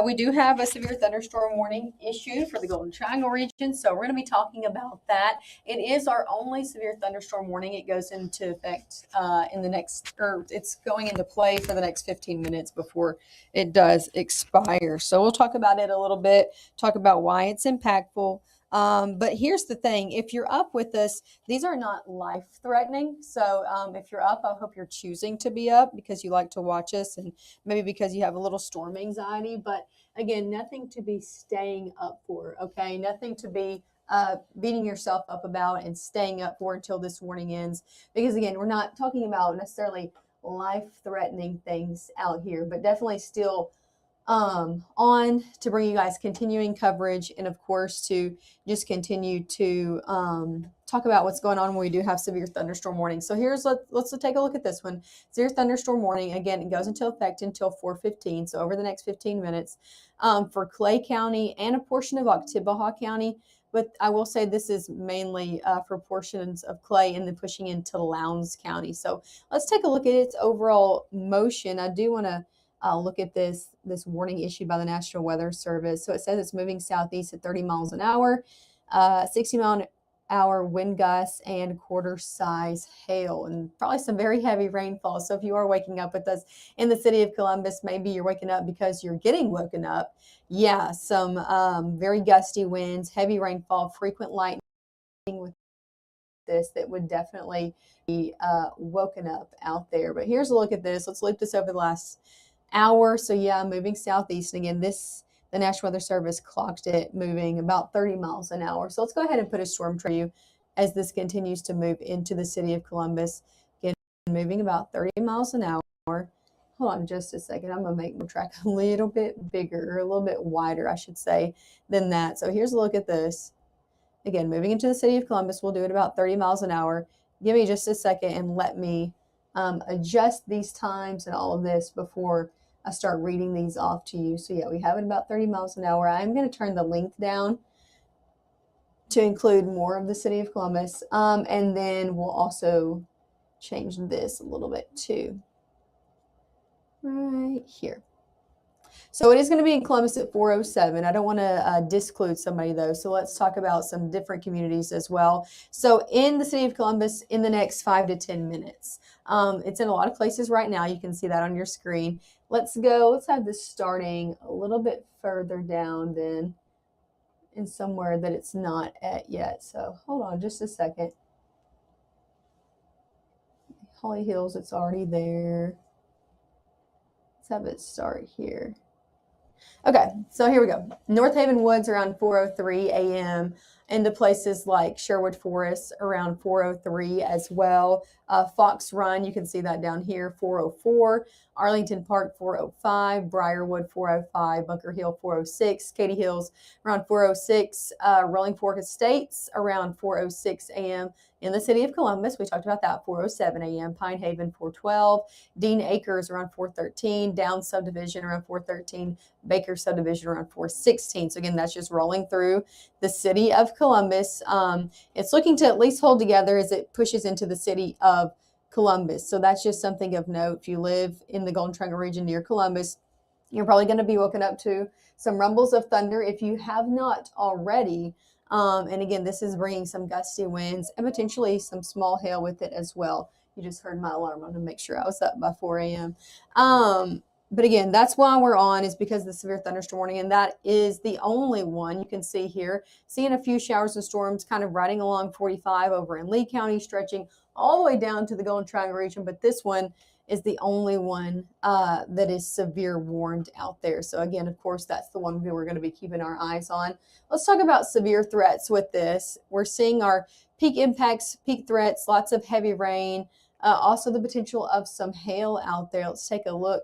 We do have a severe thunderstorm warning issued for the Golden Triangle region, so we're going to be talking about that. It is our only severe thunderstorm warning. It goes into effect in the next, or it's going into play for the next 15 minutes before it does expire. So we'll talk about it a little bit, talk about why it's impactful. But here's the thing, if you're up with us, these are not life threatening. So if you're up, I hope you're choosing to be up because you like to watch us and maybe because you have a little storm anxiety. But again, nothing to be staying up for, okay? Nothing to be beating yourself up about and staying up for until this warning ends. Because again, we're not talking about necessarily life threatening things out here, but definitely still on to bring you guys continuing coverage and of course to just continue to talk about what's going on when we do have severe thunderstorm warnings. So let's take a look at this one. Severe thunderstorm warning, again, it goes into effect until 4:15, so over the next 15 minutes for Clay County and a portion of Oktibbeha County. But I will say this is mainly for portions of Clay and then pushing into Lowndes County. So let's take a look at its overall motion. I do want to look at this warning issued by the National Weather Service. So it says it's moving southeast at 30 miles an hour, 60 mile an hour wind gusts, and quarter size hail, and probably some very heavy rainfall. So if you are waking up with us in the city of Columbus, maybe you're waking up because you're getting woken up. Yeah, some very gusty winds, heavy rainfall, frequent lightning with this that would definitely be woken up out there. But here's a look at this. Let's loop this over the last hour. So yeah, moving southeast. And again, the National Weather Service clocked it moving about 30 miles an hour. So let's go ahead and put a storm for you as this continues to move into the city of Columbus. Again, moving about 30 miles an hour. Hold on just a second. I'm going to make my track a little bit bigger, or a little bit wider, I should say, than that. So here's a look at this. Again, moving into the city of Columbus, we'll do it about 30 miles an hour. Give me just a second and let me adjust these times and all of this before I start reading these off to you. So yeah, we have it about 30 miles an hour. I'm going to turn the length down to include more of the city of Columbus. And then we'll also change this a little bit too. Right here. So it is going to be in Columbus at 4:07. I don't want to disclude somebody though. So let's talk about some different communities as well. So in the city of Columbus in the next 5 to 10 minutes. It's in a lot of places right now. You can see that on your screen. Let's have this starting a little bit further down then in somewhere that it's not at yet. So hold on just a second. Holly Hills, it's already there. Let's have it start here. Okay, so here we go. North Haven Woods around 4:03 a.m. into places like Sherwood Forest around 4:03 as well. Fox Run, you can see that down here, 4:04. Arlington Park, 4:05. Briarwood, 4:05. Bunker Hill, 4:06. Katy Hills, around 4:06. Rolling Fork Estates, around 4:06 a.m. In the city of Columbus, we talked about that, 4:07 a.m. Pine Haven, 4:12. Dean Acres, around 4:13. Downs Subdivision, around 4:13. Baker Subdivision, around 4:16. So again, that's just rolling through the city of Columbus. It's looking to at least hold together as it pushes into the city of Columbus. So that's just something of note. If you live in the Golden Triangle region near Columbus, you're probably going to be woken up to some rumbles of thunder if you have not already. And again, this is bringing some gusty winds and potentially some small hail with it as well. You just heard my alarm. I'm going to make sure I was up by 4 a.m. But again, that's why we're on, is because of the severe thunderstorm warning, and that is the only one you can see here. Seeing a few showers and storms kind of riding along 45 over in Lee County, stretching all the way down to the Golden Triangle region, but this one is the only one that is severe warned out there. So again, of course, that's the one we're going to be keeping our eyes on. Let's talk about severe threats with this. We're seeing our peak impacts, peak threats, lots of heavy rain, also the potential of some hail out there. Let's take a look.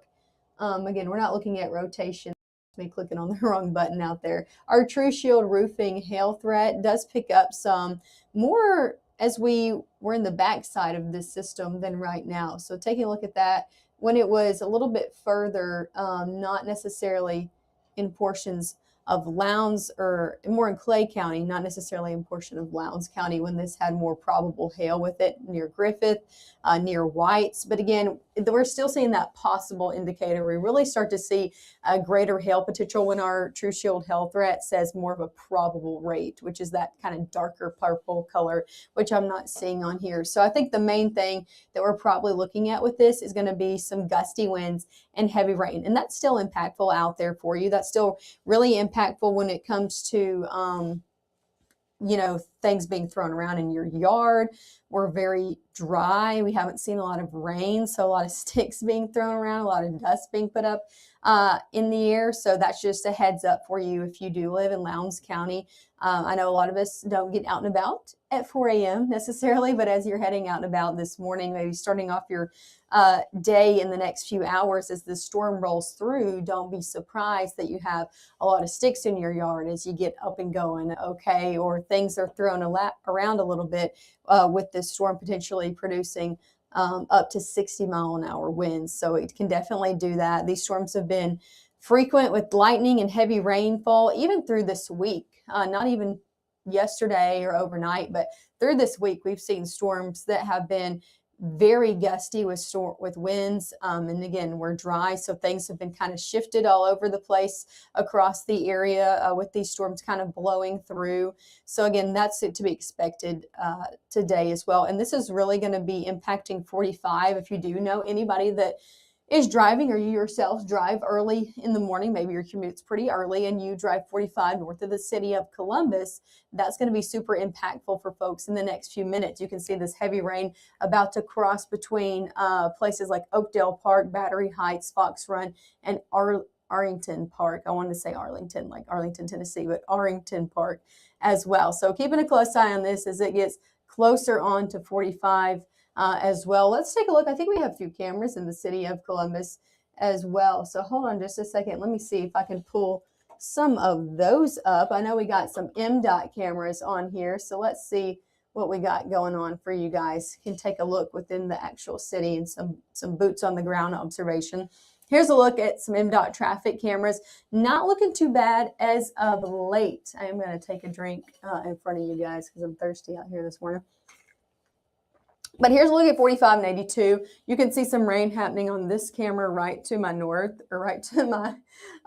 Again, we're not looking at rotation. Me clicking on the wrong button out there. Our True Shield roofing hail threat does pick up some more as we were in the backside of this system than right now. So taking a look at that, when it was a little bit further, not necessarily in portions of Lowndes, or more in Clay County, not necessarily a portion of Lowndes County when this had more probable hail with it, near Griffith, near Whites. But again, we're still seeing that possible indicator. We really start to see a greater hail potential when our True Shield Hail Threat says more of a probable rate, which is that kind of darker purple color, which I'm not seeing on here. So I think the main thing that we're probably looking at with this is going to be some gusty winds and heavy rain. And that's still impactful out there for you. That's still really impactful when it comes to, things being thrown around in your yard. We're very dry. We haven't seen a lot of rain, so a lot of sticks being thrown around, a lot of dust being put up in the air. So that's just a heads up for you if you do live in Lowndes County. I know a lot of us don't get out and about at 4 a.m. necessarily, but as you're heading out and about this morning, maybe starting off your day in the next few hours as the storm rolls through, don't be surprised that you have a lot of sticks in your yard as you get up and going, okay, or things are thrown around a little bit with this storm potentially producing up to 60-mile-an-hour winds. So it can definitely do that. These storms have been frequent with lightning and heavy rainfall, even through this week, not even yesterday or overnight, but through this week, we've seen storms that have been very gusty with winds. And again, we're dry, so things have been kind of shifted all over the place across the area with these storms kind of blowing through. So again, that's to be expected today as well. And this is really going to be impacting 45. If you do know anybody that is driving, or you yourself drive early in the morning, maybe your commute's pretty early and you drive 45 north of the city of Columbus, that's going to be super impactful for folks in the next few minutes. You can see this heavy rain about to cross between places like Oakdale Park, Battery Heights, Fox Run, and Arlington Park. I wanted to say Arlington, like Arlington, Tennessee, but Arlington Park as well. So keeping a close eye on this as it gets closer on to 45 as well. Let's take a look. I think we have a few cameras in the city of Columbus as well. So hold on just a second. Let me see if I can pull some of those up. I know we got some MDOT cameras on here. So let's see what we got going on for you guys. You can take a look within the actual city and some boots on the ground observation. Here's a look at some MDOT traffic cameras. Not looking too bad as of late. I am going to take a drink in front of you guys because I'm thirsty out here this morning. But here's a look at 45 and 82. You can see some rain happening on this camera right to my north, or right to my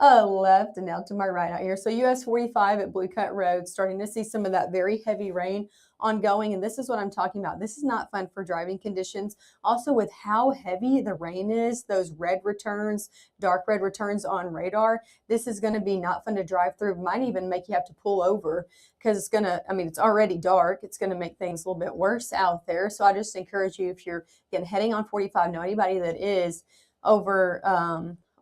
left, and now to my right out here. So US 45 at Blue Cut Road, starting to see some of that very heavy rain ongoing. And this is what I'm talking about. This is not fun for driving conditions. Also, with how heavy the rain is, those red returns, dark red returns on radar, this is going to be not fun to drive through. Might even make you have to pull over because it's going to, it's already dark. It's going to make things a little bit worse out there. So I just encourage you, if you're heading on 45, know anybody that is over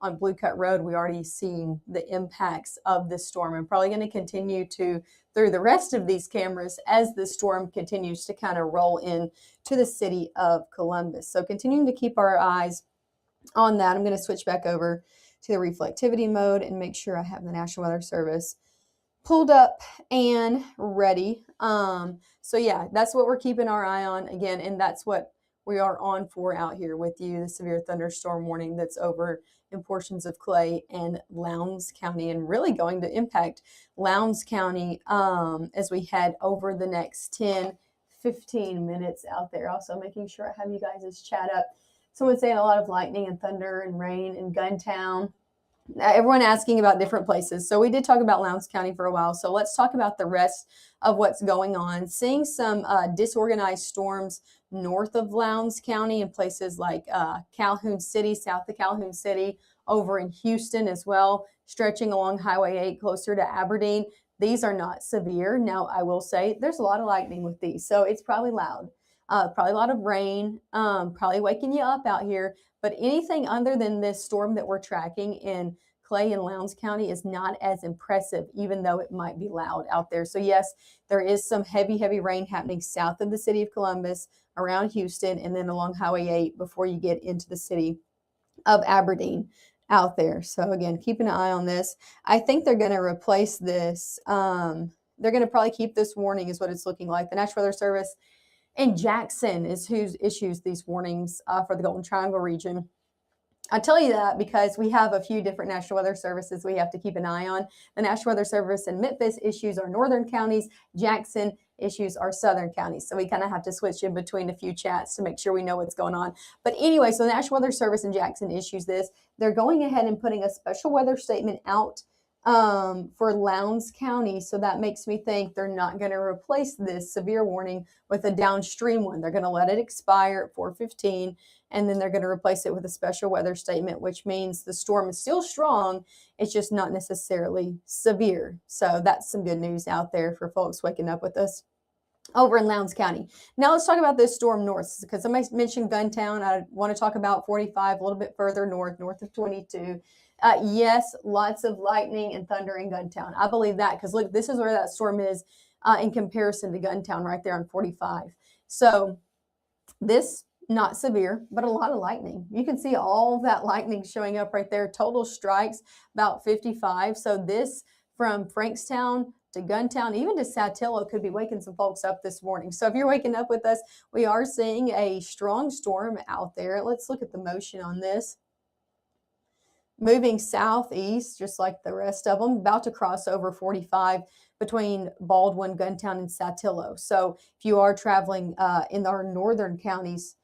on Blue Cut Road, we already seeing the impacts of this storm, and probably going to continue to through the rest of these cameras as the storm continues to kind of roll in to the city of Columbus. So continuing to keep our eyes on that. I'm going to switch back over to the reflectivity mode and make sure I have the National Weather Service pulled up and ready. So yeah, that's what we're keeping our eye on again, and that's what we are on for out here with you, the severe thunderstorm warning that's over in portions of Clay and Lowndes County, and really going to impact Lowndes County as we head over the next 10-15 minutes out there. Also making sure I have you guys' chat up. Someone saying a lot of lightning and thunder and rain in Guntown. Everyone asking about different places. So we did talk about Lowndes County for a while. So let's talk about the rest of what's going on. Seeing some disorganized storms north of Lowndes County in places like Calhoun City, south of Calhoun City, over in Houston as well, stretching along Highway 8 closer to Aberdeen. These are not severe. Now, I will say there's a lot of lightning with these, so it's probably loud. Probably a lot of rain, probably waking you up out here. But anything other than this storm that we're tracking in Clay and Lowndes County is not as impressive, even though it might be loud out there. So yes, there is some heavy rain happening south of the city of Columbus, around Houston, and then along Highway 8 before you get into the city of Aberdeen out there. So again, keep an eye on this. I think they're going to replace this. They're going to probably keep this warning is what it's looking like. The National Weather Service in Jackson is who issues these warnings for the Golden Triangle region. I tell you that because we have a few different National Weather Services we have to keep an eye on. The National Weather Service in Memphis issues our northern counties. Jackson issues our southern counties. So we kind of have to switch in between a few chats to make sure we know what's going on. But anyway, so the National Weather Service in Jackson issues this. They're going ahead and putting a special weather statement out for Lowndes County. So that makes me think they're not going to replace this severe warning with a downstream one. They're going to let it expire at 4:15, and then they're going to replace it with a special weather statement, which means the storm is still strong. It's just not necessarily severe. So that's some good news out there for folks waking up with us over in Lowndes County. Now let's talk about this storm north, because somebody mentioned Guntown. I want to talk about 45 a little bit further north of 22. Yes, lots of lightning and thunder in Guntown. I believe that because look, this is where that storm is in comparison to Guntown right there on 45. So this not severe, but a lot of lightning. You can see all that lightning showing up right there. Total strikes about 55. So this from Frankstown to Guntown, even to Saltillo, could be waking some folks up this morning. So if you're waking up with us, we are seeing a strong storm out there. Let's look at the motion on this. Moving southeast, just like the rest of them, about to cross over 45 between Baldwin, Guntown, and Saltillo. So if you are traveling in our northern counties,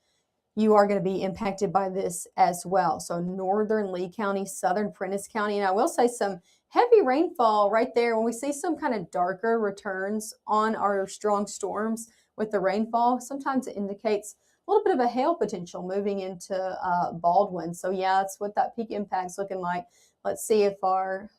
you are going to be impacted by this as well. So northern Lee County, southern Prentiss County, and I will say some heavy rainfall right there. When we see some kind of darker returns on our strong storms with the rainfall, sometimes it indicates a little bit of a hail potential moving into Baldwin. So yeah, that's what that peak impact's looking like. Let's see if our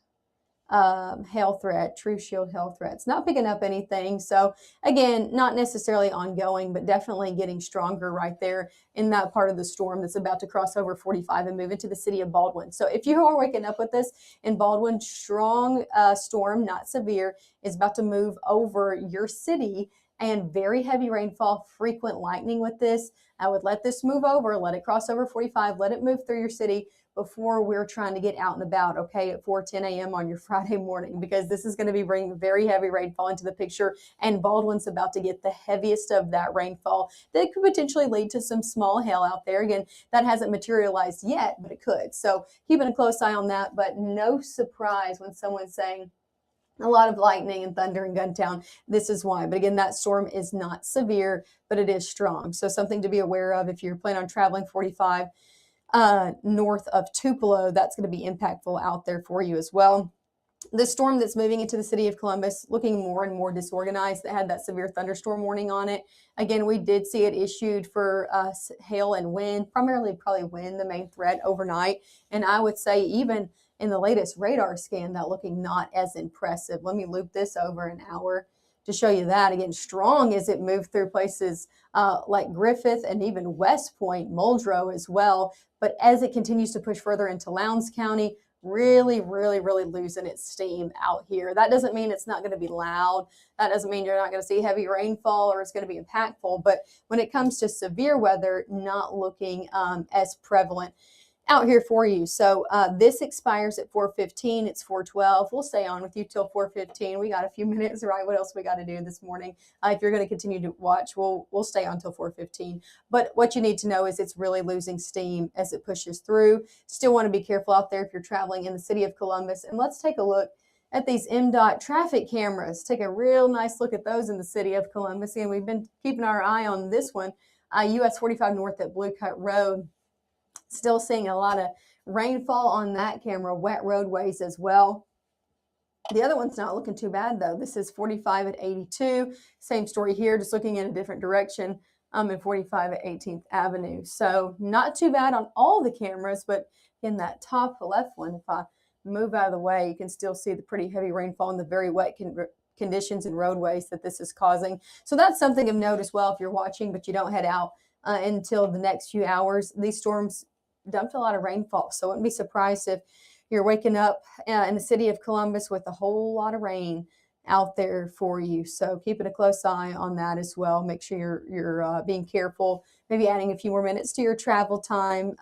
hail threat, True Shield hail threats, not picking up anything. So again, not necessarily ongoing, but definitely getting stronger right there in that part of the storm that's about to cross over 45 and move into the city of Baldwin. So if you are waking up with this in Baldwin, strong storm, not severe, is about to move over your city, and very heavy rainfall, frequent lightning with this. I would let this move over, let it cross over 45, let it move through your city before we're trying to get out and about, okay, at 4:10 a.m. on your Friday morning, because this is going to be bringing very heavy rainfall into the picture, and Baldwin's about to get the heaviest of that rainfall that could potentially lead to some small hail out there. Again, that hasn't materialized yet, but it could. So keeping a close eye on that, but no surprise when someone's saying a lot of lightning and thunder in Guntown. This is why. But again, that storm is not severe, but it is strong. So something to be aware of if you're planning on traveling 45 north of Tupelo, that's going to be impactful out there for you as well. The storm that's moving into the city of Columbus, looking more and more disorganized, that had that severe thunderstorm warning on it. Again, we did see it issued for hail and wind, primarily probably wind, the main threat overnight. And I would say even in the latest radar scan, that looking not as impressive. Let me loop this over an hour to show you that. Again, strong as it moved through places like Griffith and even West Point, Muldrow as well. But as it continues to push further into Lowndes County, really losing its steam out here. That doesn't mean it's not going to be loud. That doesn't mean you're not going to see heavy rainfall or it's going to be impactful. But when it comes to severe weather, not looking as prevalent out here for you. So this expires at 4:15. It's 4:12. We'll stay on with you till 4:15. We got a few minutes, right? What else we got to do this morning? If you're going to continue to watch, we'll stay on till 4:15. But what you need to know is it's really losing steam as it pushes through. Still want to be careful out there if you're traveling in the city of Columbus. And let's take a look at these MDOT traffic cameras. Take a real nice look at those in the city of Columbus. And we've been keeping our eye on this one, US 45 North at Blue Cut Road. Still seeing a lot of rainfall on that camera, wet roadways as well. The other one's not looking too bad though. This is 45 at 82. Same story here, just looking in a different direction and 45 at 18th Avenue. So not too bad on all the cameras, but in that top left one, if I move out of the way, you can still see the pretty heavy rainfall and the very wet conditions and roadways that this is causing. So that's something of note as well if you're watching, but you don't head out until the next few hours. These storms dumped a lot of rainfall, so I wouldn't be surprised if you're waking up in the city of Columbus with a whole lot of rain out there for you. So keeping a close eye on that as well. Make sure you're being careful, maybe adding a few more minutes to your travel time.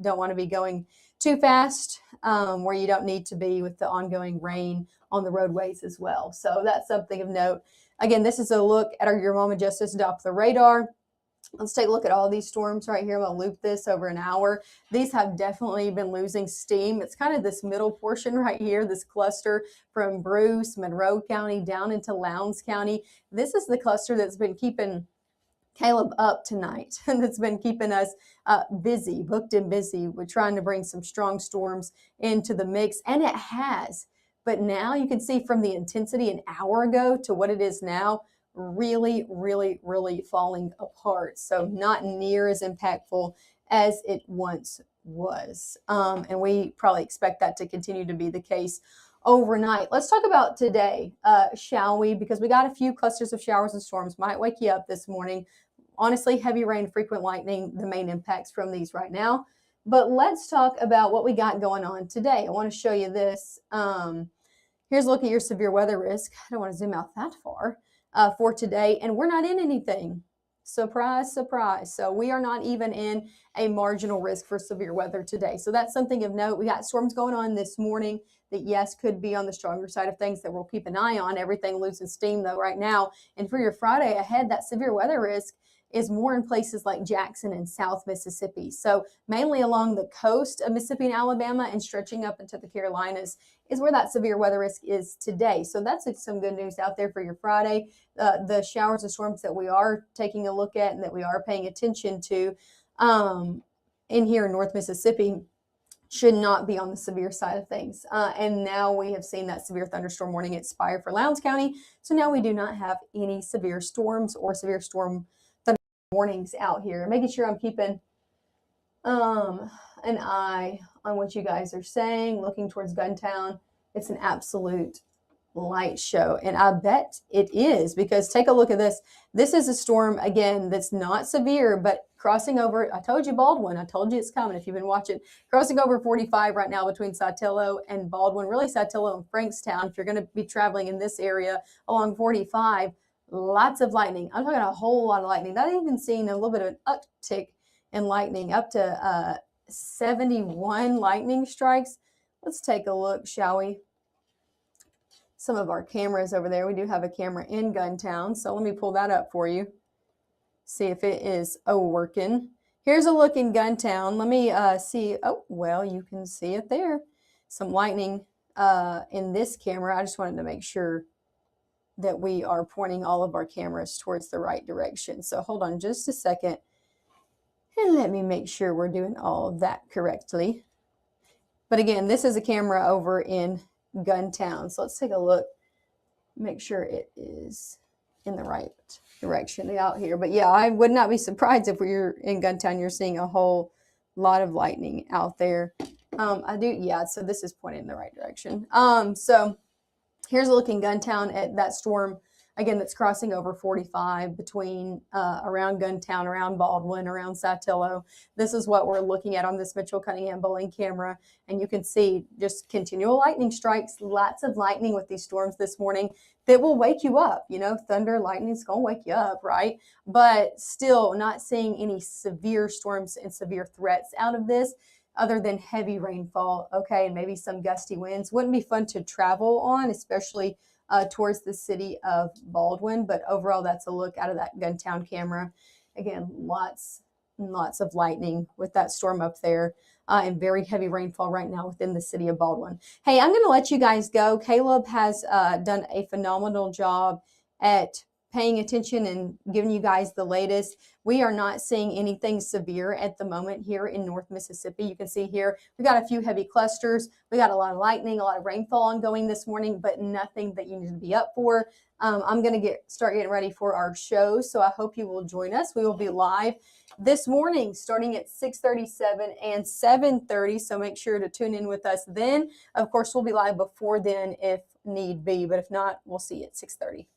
Don't want to be going too fast where you don't need to be with the ongoing rain on the roadways as well. So that's something of note. Again, this is a look at our Your Mama Justice Doppler radar. Let's take a look at all these storms right here. I'm going to loop this over an hour. These have definitely been losing steam. It's kind of this middle portion right here, this cluster from Bruce, Monroe County down into Lowndes County. This is the cluster that's been keeping Caleb up tonight, and that's been keeping us busy, booked and busy. We're trying to bring some strong storms into the mix, and it has. But now you can see from the intensity an hour ago to what it is now, really, really, really falling apart. So not near as impactful as it once was. And we probably expect that to continue to be the case overnight. Let's talk about today, shall we? Because we got a few clusters of showers and storms. Might wake you up this morning. Honestly, heavy rain, frequent lightning, the main impacts from these right now. But let's talk about what we got going on today. I want to show you this. Here's a look at your severe weather risk. I don't want to zoom out that far for today. And we're not in anything. Surprise, surprise. So we are not even in a marginal risk for severe weather today. So that's something of note. We got storms going on this morning that, yes, could be on the stronger side of things that we'll keep an eye on. Everything losing steam, though, right now. And for your Friday ahead, that severe weather risk is more in places like Jackson and South Mississippi. So mainly along the coast of Mississippi and Alabama and stretching up into the Carolinas is where that severe weather risk is today. So that's some good news out there for your Friday. The showers and storms that we are taking a look at and that we are paying attention to in here in North Mississippi should not be on the severe side of things. And now we have seen that severe thunderstorm warning expire for Lowndes County. So now we do not have any severe storms or severe storm warnings out here. Making sure I'm keeping an eye on what you guys are saying, looking towards Guntown. It's an absolute light show, and I bet it is, because take a look at this. This is a storm, again, that's not severe, but crossing over, I told you Baldwin, I told you it's coming if you've been watching, crossing over 45 right now between Saltillo and Baldwin, really Saltillo and Frankstown. If you're going to be traveling in this area along 45, lots of lightning. I'm talking a whole lot of lightning. Not even seeing a little bit of an uptick in lightning, up to 71 lightning strikes. Let's take a look, shall we? Some of our cameras over there. We do have a camera in Guntown, so let me pull that up for you. See if it is working. Here's a look in Guntown. Let me see. Oh, well, you can see it there. Some lightning in this camera. I just wanted to make sure that we are pointing all of our cameras towards the right direction. So hold on just a second and let me make sure we're doing all of that correctly. But again, this is a camera over in Guntown. So let's take a look, make sure it is in the right direction out here. But yeah, I would not be surprised if we're in Guntown, you're seeing a whole lot of lightning out there. Yeah, so this is pointing in the right direction. So here's a look in Guntown at that storm, again, that's crossing over 45 between around Guntown, around Baldwin, around Saltillo. This is what we're looking at on this Mitchell Cunningham bowling camera. And you can see just continual lightning strikes, lots of lightning with these storms this morning that will wake you up. You know, thunder, lightning is going to wake you up, right? But still not seeing any severe storms and severe threats out of this, other than heavy rainfall, okay, and maybe some gusty winds. Wouldn't be fun to travel on, especially towards the city of Baldwin. But overall, that's a look out of that Guntown camera. Again, lots and lots of lightning with that storm up there, and very heavy rainfall right now within the city of Baldwin. Hey, I'm going to let you guys go. Caleb has done a phenomenal job at paying attention and giving you guys the latest. We are not seeing anything severe at the moment here in North Mississippi. You can see here, we got a few heavy clusters. We got a lot of lightning, a lot of rainfall ongoing this morning, but nothing that you need to be up for. I'm going to start getting ready for our show, so I hope you will join us. We will be live this morning starting at 6:37 and 7:30, so make sure to tune in with us then. Of course, we'll be live before then if need be, but if not, we'll see you at 6:30.